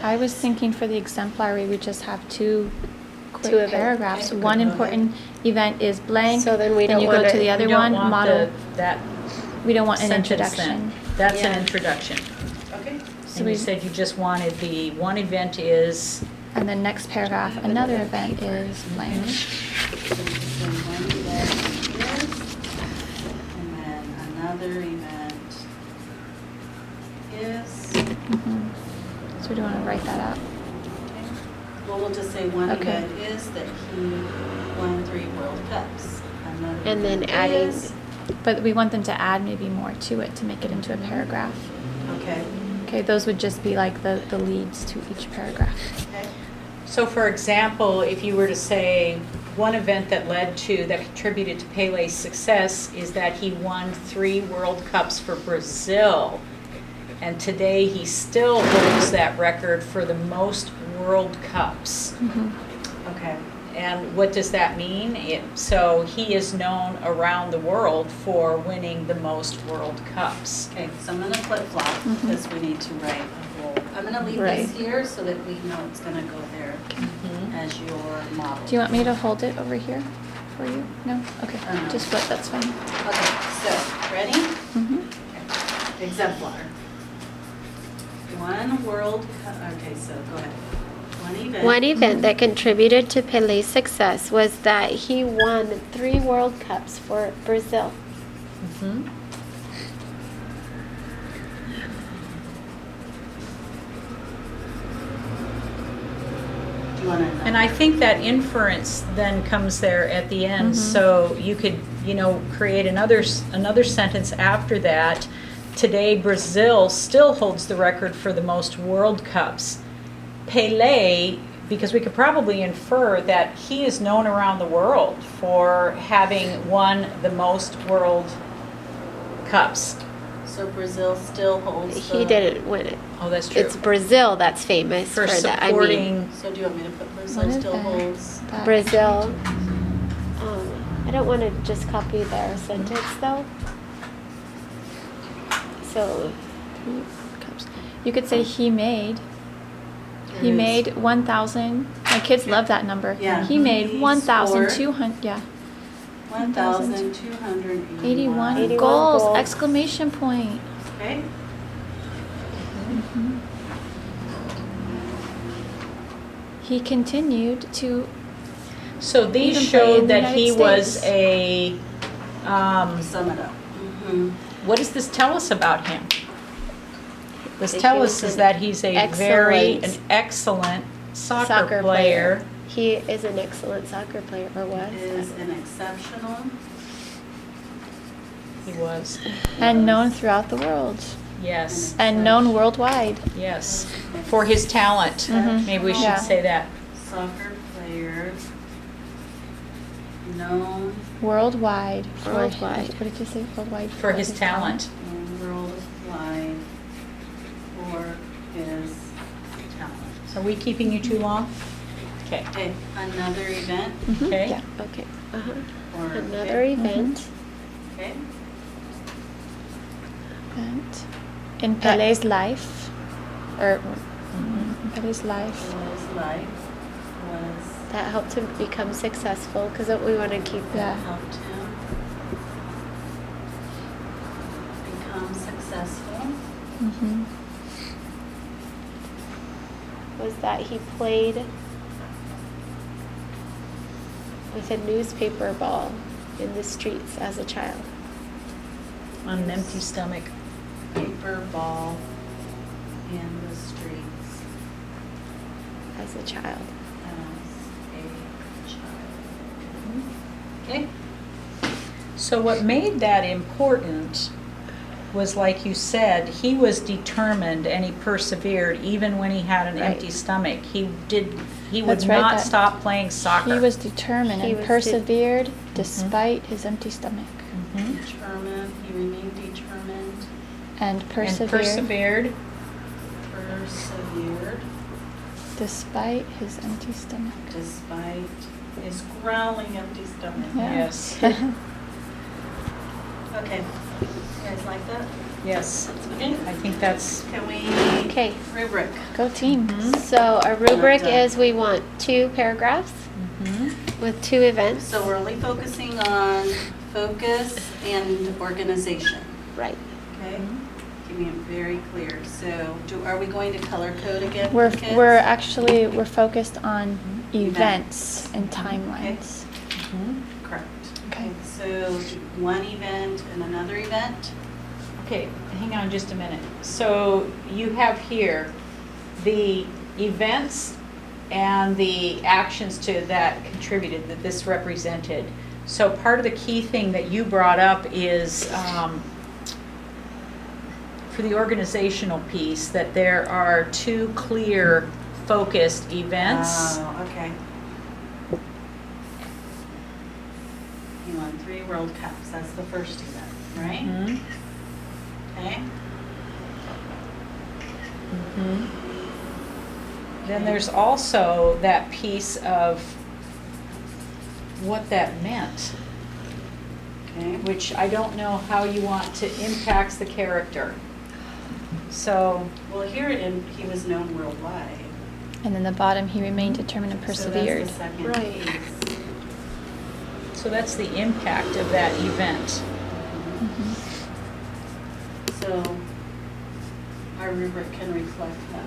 I was thinking for the exemplary, we just have 2 quick 2 events. paragraphs. Okay. One Okay. important event is blank. So then we don't you go want to the it- other We don't one, want model. that We don't want an sentence introduction. then. That's an Yeah. introduction. Okay. So And we you said you just wanted the one event is, And then next paragraph, another event is blank. So one event is, and then another event is. Mhm. So we do want to write that out. Okay. Well, we'll just say one Okay. event is that he won 3 World Cups. Another And then event adding- is- But we want them to add maybe more to it to make it into a paragraph. Okay. Okay, those would just be like the leads to each paragraph. Okay. so for example, if you were to say, one event that contributed to Pele's success is that he won 3 World Cups for Brazil. And today he still holds that record for the most World Cups. Okay. And what does that mean? So he is known around the world for winning the most World Cups. Okay, so I'm gonna flip-flop because we need to write a whole, I'm gonna leave Right. this here so that we know it's gonna go there as your model. Do you want me to hold it over here for you? No? Okay, No. just flip, that's fine. Okay, so, ready? Mhm. Okay. Exemplar. One World Cup, okay, so go ahead. One event. One event that contributed to Pele's success was that he won 3 World Cups for Brazil. Mhm. Do you wanna? And I think that inference then comes there at the end. So you could, create another sentence after that. Today, Brazil still holds the record for the most World Cups. Pelé, because we could probably infer that he is known around the world for having won the most World Cups. So Brazil still holds He the- didn't win it. Oh, that's true. It's Brazil that's famous For for that. supporting. So do you want me to put Brazil One still event holds? that- Brazil. I don't want to just copy their sentence though. So, Cups. You could say he made. He Yes. made 1,000. My kids love that number. Yeah. He made He 1,200. Yeah. 1,281. 81 81 goals! goals. Exclamation point. Okay. He continued to. So these Even play in showed the that he United was States. a, Sum it up. Mm-hmm. what does this tell us about him? This That he tell was us is an that he's an excellent excellent soccer player. He is an excellent soccer player, or was. Is an exceptional. He was, And known throughout the world. yes, And known worldwide. yes, for his talent. Mhm. Maybe we should Yeah. say that. Soccer player. Known Worldwide. Worldwide. What did you say? Worldwide. For his talent. worldwide for his talent. Are we keeping you too long? Okay, Okay, another event. Mhm, Okay. Yeah. Okay. Or Another okay. event. Okay. And in Pele's life, or in Pele's life, His life was That helped him become successful because we want to keep yeah. helped him become successful. Mhm. was that he played with a newspaper ball in the streets as a child. on an empty stomach. Paper ball in the streets As a child. as a child. Okay. So what made that important was like you said, he was determined and he persevered even when he had an Right. empty stomach. He would That's right, not that- stop playing soccer. He was determined He and was persevered despite his empty stomach. Mhm. Determined, he remained determined, And And persevered persevered. persevered, despite his empty stomach. despite his growling empty stomach. Yeah. Yes. Okay, you guys like that? Yes. Okay. I think that's, Can we, Okay, rubric? Go team. so our rubric Done. is we want 2 paragraphs with 2 events. So we're only focusing on focus and organization, Right. okay? Keeping it very clear. So are we going to color code again? We're for kids? we're actually we're focused on Events. events and timelines. Correct. Okay. So one event and another event? okay, hang on just a minute. So you have here the events and the actions to that contributed, that this represented. So part of the key thing that you brought up is for the organizational piece, that there are 2 clear focused events. Oh, okay. You won 3 World Cups, that's the first event, right? Mhm. Okay. Mhm. Then there's also that piece of what that meant, Okay. which I don't know how you want to impact the character. So, Well, here he was known worldwide. And then the bottom, he remained determined and persevered. So that's the second Right. piece. so that's the impact of that event. So our rubric can reflect that.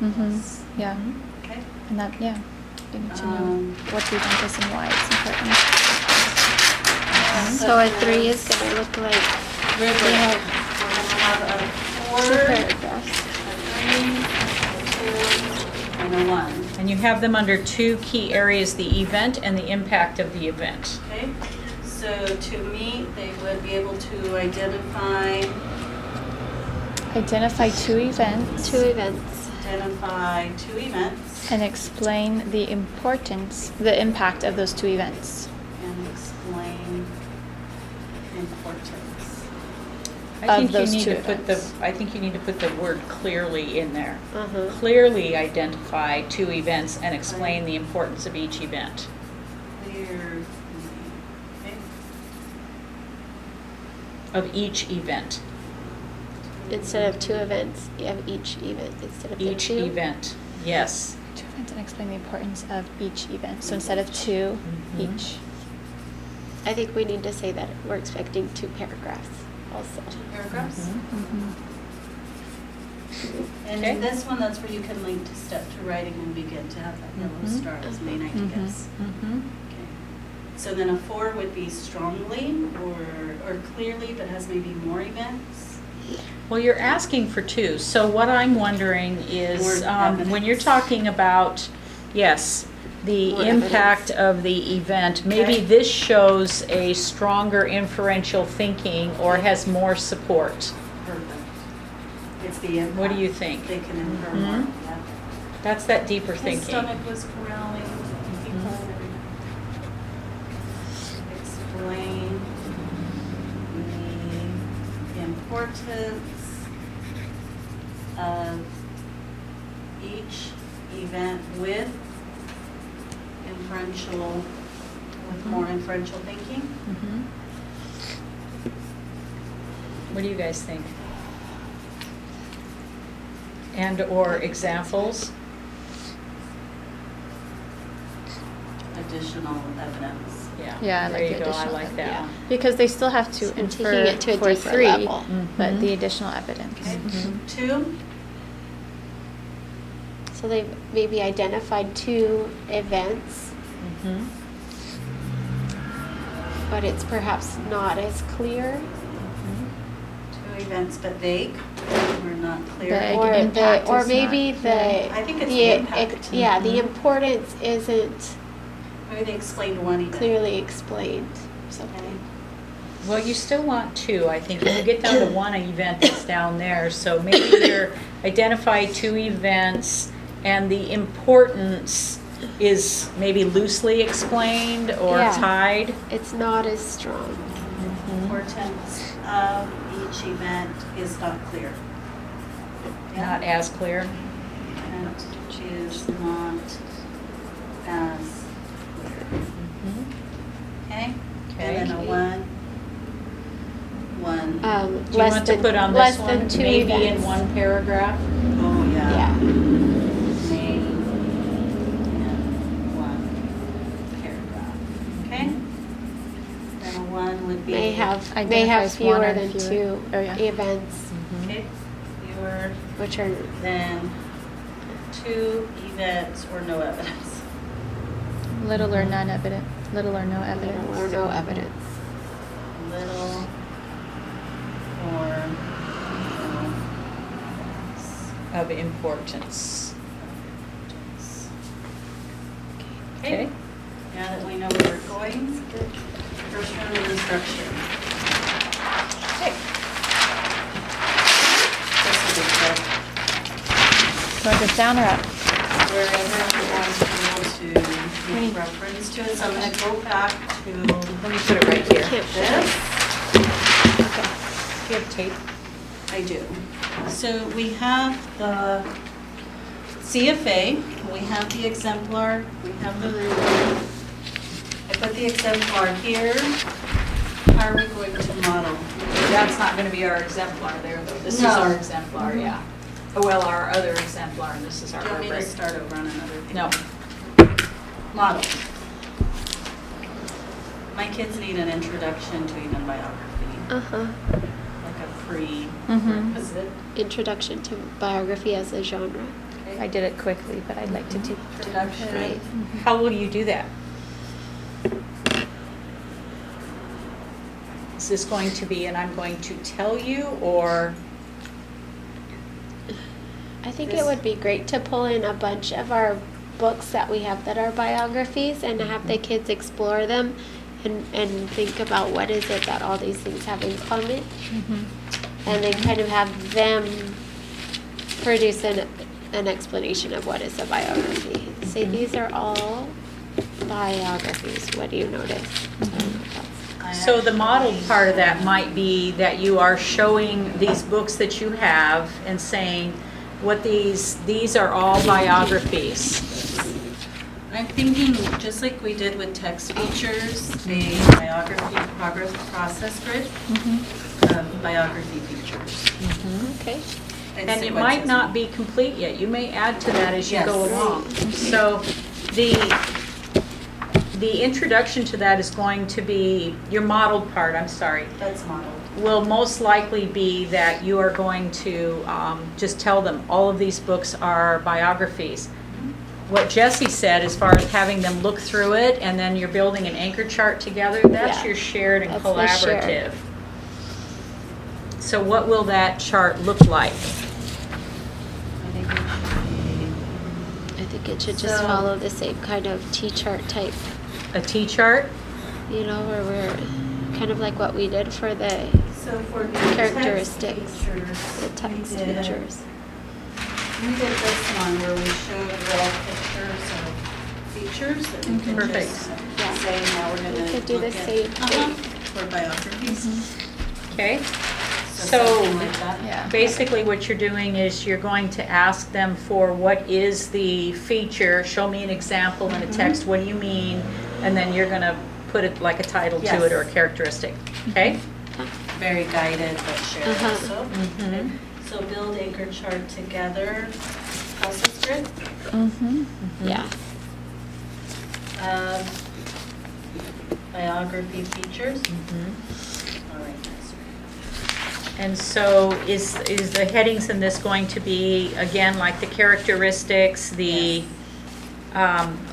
Mm-hmm. Yeah. Okay. And that, yeah. You need to know Um, what the event is and why it's important. So a 3 is going to look like Rubric, we we're have gonna have a 2 4, paragraphs. a 3, a 2, and a 1. And you have them under 2 key areas, the event and the impact of the event. Okay, so to meet, they would be able to identify Identify 2 events 2 events. 2 events and explain the importance, the impact of those 2 events. and explain importance. I Of think you those need 2 to put the, events. I think you need to put the word clearly in there. Uh-huh. Clearly identify 2 events and explain the importance of each event. Clear, okay, Of each event. Instead of 2 events, you have each event instead of the Each 2. event, yes. 2 events and explain the importance of each event. So instead of 2, Mhm. each. I think we need to say that we're expecting 2 paragraphs also. 2 paragraphs. Mm-hmm. And Okay. in this one, that's where you can link to step to writing and begin to have that yellow Mhm. star as main ideas. Mm-hmm. Okay. So then a 4 would be strongly or clearly, but has maybe more events. Well, you're asking for 2, so what I'm wondering is, More when you're evidence. talking about, yes, the More impact of the event, maybe Okay. this shows a stronger inferential thinking or has more support. Perfect. It's the impact. What do you think? They can infer Mhm. more, yeah. That's that deeper His thinking. stomach was growling. Explain the importance of each event with more inferential thinking. Mhm. What do you guys think? And/or examples? Additional evidence. Yeah, I There like you the go, I additional like that yeah. one. Because they still have to So taking infer it to a for deeper 3, level. but Mhm. the additional evidence. Okay. Mhm. 2, So they've maybe identified 2 events, Mhm. but it's perhaps not as clear. 2 events, but vague, or not clear. Vague. Or impact or is maybe not the. I think it's the the impact. Yeah, the Mhm. importance isn't Maybe they explained one event. clearly explained, or something. Okay. Well, you still want two, I think. When you get down to one event that's down there, so maybe there, identify two events, and the importance is maybe loosely explained or Yeah. tied. It's not as strong. Importance of each event is not clear. Not as clear. Event is not as clear. Okay? Okay. And then a one. Do you Less want to than, put on less this than one, two maybe events. in one paragraph? Oh, yeah. Yeah. May in one paragraph. Okay? Then a one would be. May have Identifies one fewer or than fewer. two Oh, yeah. events, Okay, fewer which are than two events or no evidence. Little or none evidence. Little or no evidence. little or no evidence. Little or no evidence. Of importance. Okay, now that we know where we're going, first round of instruction. Okay. This will be quick. Want this down or up? Wherever you want to be able to make reference to it, so I'm gonna go back to Let me put it right here. Can't this. Do you have tape? I do. So we have the CFA, we have the exemplar, we have the ruler. I put the exemplar here. How are we going to model? That's not gonna be our exemplar there, though. This is No. our exemplar, yeah. Oh, well, our other exemplar, and this is our Do you want me to rubric. start over on another page? No. Model. My kids need an introduction to even biography, Uh-huh. like a Mhm. prerequisite. Introduction to biography as a genre. I did it quickly, but I'd like to do. Introduction. Right. How will you do that? Is this going to be, and I'm going to tell you, or? I think it This- would be great to pull in a bunch of our books that we have that are biographies and have the kids explore them and think about what is it that all these things have in common. And then kind of have them produce an explanation of what is a biography. Say, these are all biographies. What do you notice? So the model part of that might be that you are showing these books that you have and saying what these are all biographies. I'm thinking, just like we did with text features, a biography progress process grid of biography features. Okay. And it might not be complete yet. You may add to that as you go Yes. along. So the introduction to that is going to be, your modeled part, I'm sorry, That's modeled. will most likely be that you are going to just tell them all of these books are biographies. What Jessie said, as far as having them look through it and then you're building an anchor chart together, that's Yeah. your shared and That's the shared. collaborative. So what will that chart look like? I think it should just So- follow the same kind of T-chart type, A T-chart? you know, where we're kind of like what we did for the So for the Characteristics. text features, the text we did- features. We did this one where we showed real pictures of features that we could Perfect. just Yeah. say, now we're gonna We could do look the at- same thing. For biographies. Okay. So So something like that. Yeah. basically what you're doing is you're going to ask them for what is the feature, show me an example in a text, what do you mean? And then you're gonna put it like a title to Yes. it or a characteristic, okay? Very guided but shared Uh-huh. also. Mhm. So build anchor chart together, process grid. Mm-hmm. Yeah. Biography features. Mm-hmm. All right, that's And so is the headings in this going to be, again, like the characteristics, the,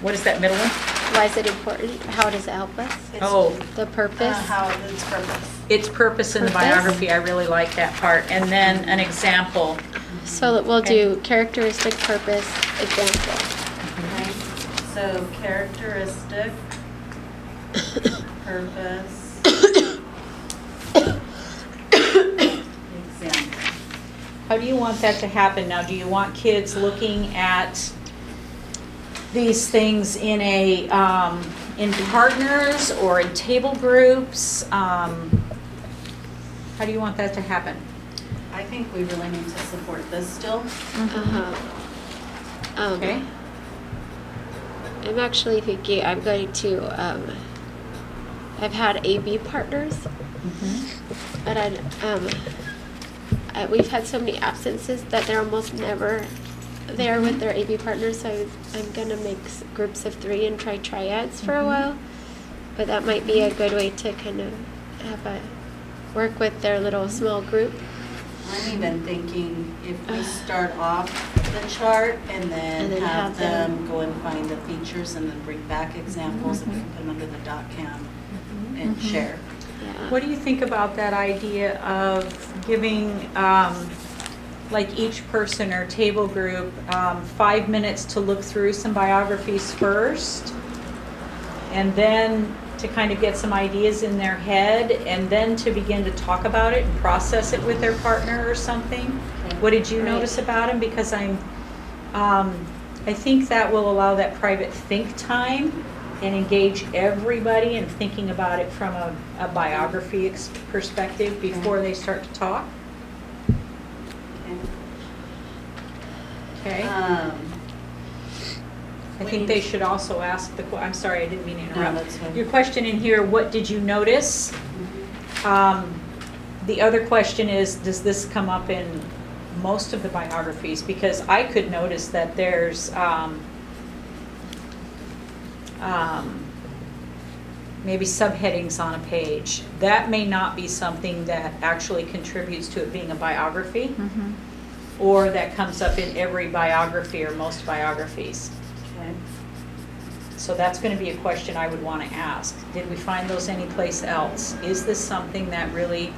what is that middle one? Why is it important? How does it help us? It's- Oh, The purpose. How its purpose. its purpose in the Purpose? biography, I really like that part. And then an example. So that we'll Okay. do characteristic, purpose, example. Okay. So characteristic, purpose, How do you want that to happen now? Do you want kids looking at these things in in partners or in table groups? How do you want that to happen? I think we really need to support this still. Uh-huh. Okay. I'm actually thinking I'm going to, I've had AB partners, and we've had so many absences that they're almost never there with their AB partners, so I'm going to make groups of 3 and try triads for a while. But that might be a good way to kind of work with their little small group. I'm even thinking if we start off the chart and then have them go and find the features and then bring back examples and we can put them under the .cam and share. Yeah. What do you think about that idea of giving, like each person or table group, 5 minutes to look through some biographies first, and then to kind of get some ideas in their head, and then to begin to talk about it and process it with their partner or something? What did you notice about them? Because I think that will allow that private think time and engage everybody in thinking about it from a biography perspective before they start to talk. Okay. I think they should also ask I'm sorry, I didn't mean to interrupt. No, that's fine. Your question in here, what did you notice? The other question is, does this come up in most of the biographies? Because I could notice that there's maybe subheadings on a page. That may not be something that actually contributes to it being a biography, or that comes up in every biography or most biographies. Okay. So that's going to be a question I would want to ask. Did we find those anyplace else? Is this something that really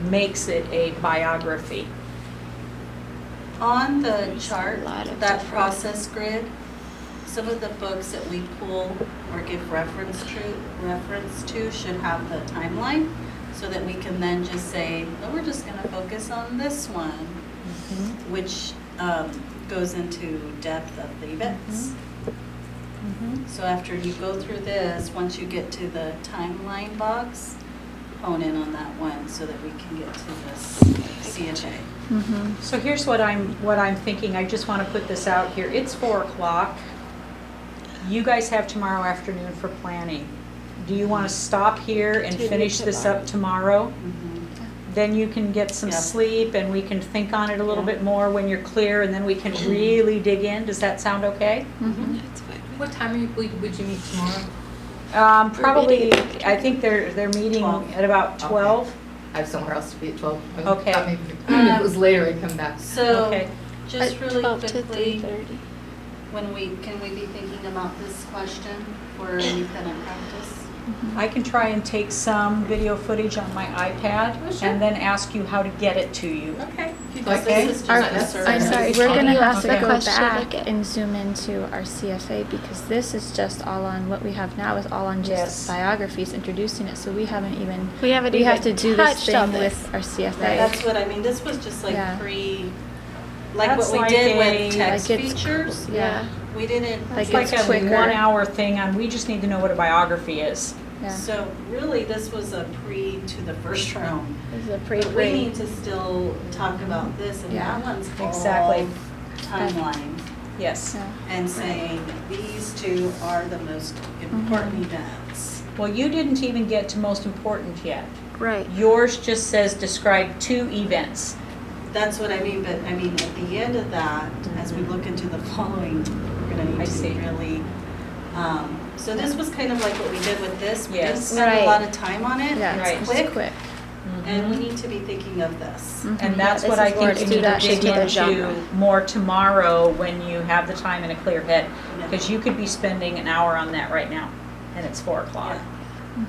makes it a biography? On the chart, a lot of that different- process grid, some of the books that we pull or give reference to should have the timeline, so that we can then just say, oh, we're just going to focus on this one, which goes into depth of the events. So after you go through this, once you get to the timeline box, hone in on that one so that we can get to this CFA. So here's what I'm thinking. I just want to put this out here. It's 4 o'clock. You guys have tomorrow afternoon for planning. Do you want to stop here and finish this up tomorrow? Then you can get some Yep. sleep and we can think on it a little Yeah. bit more when you're clear, and then we can really dig in. Does that sound okay? That's fine. What time would you meet tomorrow? Probably, meeting at I think they're meeting 12. at about 12. I have somewhere else to be at 12. I Okay. thought maybe if it was later, I'd come back. So, Okay. just At really 12 to quickly, 3:30. can we be thinking about this question for independent practice? I can try and take some video footage on my iPad Oh, sure. and then ask you how to get it to you. Okay. If you'd Because like Okay. this is just Our- a I'm survey. sorry, we're Can gonna you have ask to the go question back again? and zoom into our CFA, because this is just all on, what we have now is all on Yes. just biographies, introducing it, so we haven't even, We haven't we have even to do this touched on thing this. with our CFA. That's what I mean, this was just like Yeah. like That's what we like did a- with text Like it's- features. Yeah, We didn't, Like It's like it's a quicker. 1-hour thing on, we just need to know what a biography is. yeah. so really this was a pre to the first round. This is a But we need to still talk about this, and Yeah. that one's all Exactly. timeline. Yes. Yeah. And saying, these two are the most important Mm-hmm. events. Well, you didn't even get to most important yet. Right. Yours just says describe 2 events. That's what I mean, but I mean, at the end of that, as we look into the following, we're gonna I need to see. really, so this was kind of like what we did with this. We didn't Yes. spend a Right. lot of time on it. Yeah, Right. It's it's quick, quick. and we need to be thinking of this. And that's This what is I where think it's you to need to that dig particular into genre. more tomorrow when you have the time and a clear head. Yeah. Because you could be spending an hour on that right now, and it's 4 o'clock. Yeah.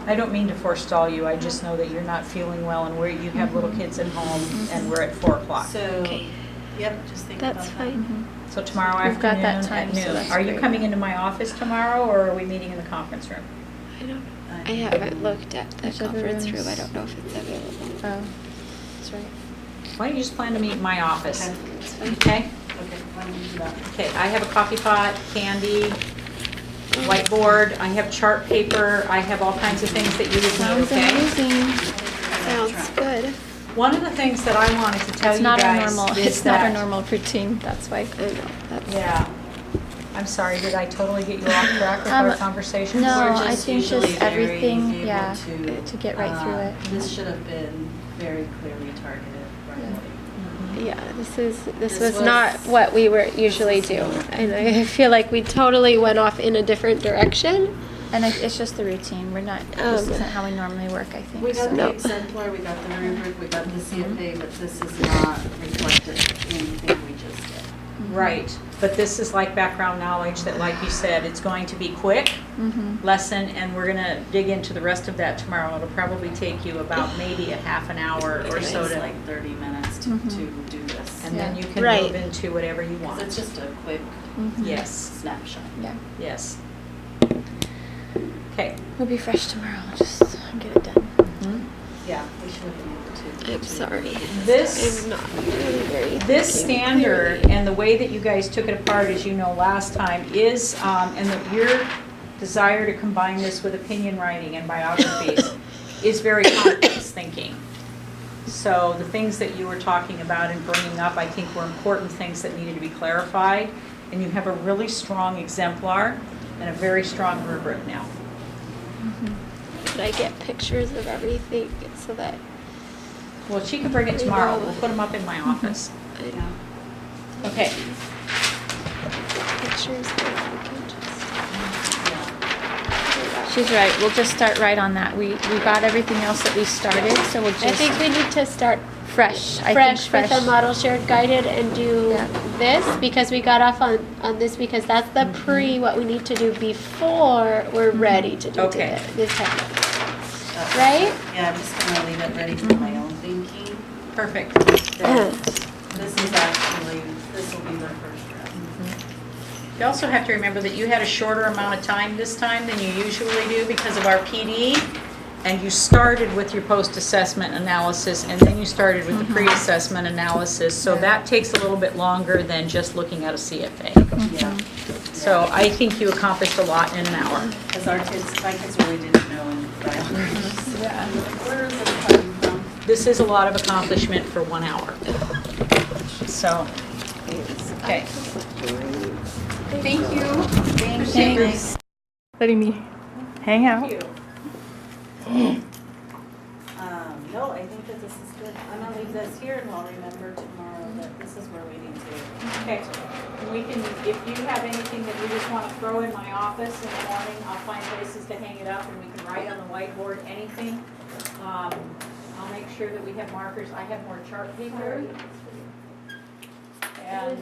I don't mean to forestall you, I just know that you're not feeling well and you have little kids at home and we're at 4 o'clock. So, Okay. yep, just think about that. That's fine. So tomorrow We've got afternoon that time, at so noon. that's Are you great. coming into my office tomorrow or are we meeting in the conference room? I haven't looked at the Whichever conference room's- room. I don't know if it's available. Oh, That's right. Why don't you just plan to meet in my office? Okay. Okay? Okay, why don't we do that? Okay, I have a coffee pot, candy, whiteboard, I have chart paper, I have all kinds of things that you would need, Sounds okay? amazing. Sounds good. One of the things that I wanted to tell It's you not our guys normal, is it's not our that- normal routine, that's why. I know. That's Yeah. I'm sorry, did I totally get you off track with our conversation? no. We're I just think usually just very everything, able yeah, to, to get right through it. This should have been very clearly targeted right away. Yeah, this This was was- not what we were usually do, and I feel like we totally went off in a different direction. And it's just the routine, we're not, this isn't how we normally work, I think. We got so. the exemplar, we got the rubric, we got the CFA, but this is not reflected in anything we just did. Right, but this is like background knowledge that, like you said, it's going to be quick Mhm. lesson, and we're gonna dig into the rest of that tomorrow. It'll probably take you about maybe a half an hour or It so takes to, like 30 minutes to do this. and then you can Right. move into whatever you 'Cause want. it's just a quick Mhm. Yes, snapshot. Yeah, yes. Okay. we'll be fresh tomorrow, just get it done. Yeah, we should have been able to. I'm sorry. This I'm not really very. This thinking standard clearly. and the way that you guys took it apart, as you know, last time, is, and that your desire to combine this with opinion writing and biographies is very complex thinking. So the things that you were talking about and bringing up, I think were important things that needed to be clarified. And you have a really strong exemplar and a very strong rubric now. Could I get pictures of everything so that Well, she can bring it tomorrow. We'll put them up in my office. I know Okay. pictures that we can just. She's right, we'll just start right on that. We got everything else that we started, so we'll I think just, we need to start fresh, I think fresh fresh. with the model shared guided and do Yeah. this because we got off on this because that's the pre what we need to do before we're ready to do Okay. this type of right? Yeah, I'm just gonna leave it ready for my own thinking. Perfect. That This is actually, this will be the first draft. You also have to remember that you had a shorter amount of time this time than you usually do because of our PD. And you started with your post-assessment analysis, and then you started with the pre-assessment analysis. So that takes a little bit longer than just looking at a CFA. Yeah. So I think you accomplished a lot in an hour. Because my kids really didn't know in biology. Yeah. Where is it coming from? This is a lot of accomplishment for 1 hour. So, okay. Thank you. Thanks. Letting me hang out. No, I think that this is good. I'm gonna leave this here and I'll remember tomorrow that this is where we need to. Okay. We can, if you have anything that you just want to throw in my office in the morning, I'll find places to hang it up and we can write on the whiteboard anything. I'll make sure that we have markers. I have more chart paper. And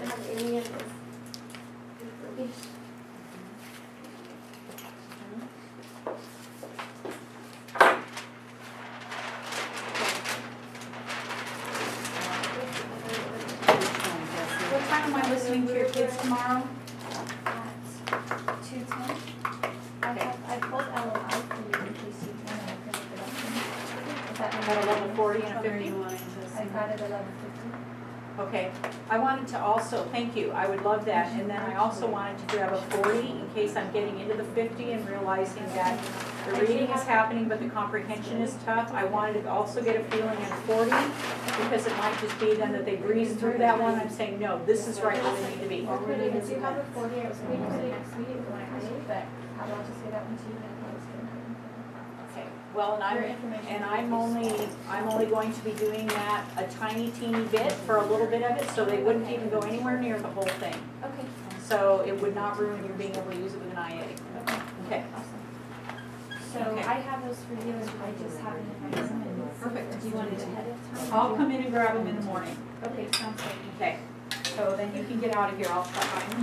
what time am I listening to your kids tomorrow? At 2:10. I pulled LOI for you in case you want to look at production. Is that At 11:40 and a 50? I got it 11:50. Okay, I wanted to also, thank you, I would love that, and then I also wanted to grab a 40 in case I'm getting into the 50 and realizing that the reading is happening but the comprehension is tough. I wanted to also get a feeling at 40, because it might just be then that they breeze through that one, I'm saying, no, this is right where they need to be. If you have a 40, I was waiting for the next meeting when I heard it, but how about just get that one to you and I was going to. Okay, well, and I'm only going to be doing that a tiny teeny bit for a little bit of it, so they wouldn't even go anywhere near the whole thing. Okay. So it would not ruin your being able to use it with an IA. Okay. Awesome. So Okay. I have those for you, and I just haven't invited someone. Perfect. Do you want it ahead of time? I'll come in and grab them in the morning. Okay, sounds good. Okay, so then you can get out of here, I'll stop by.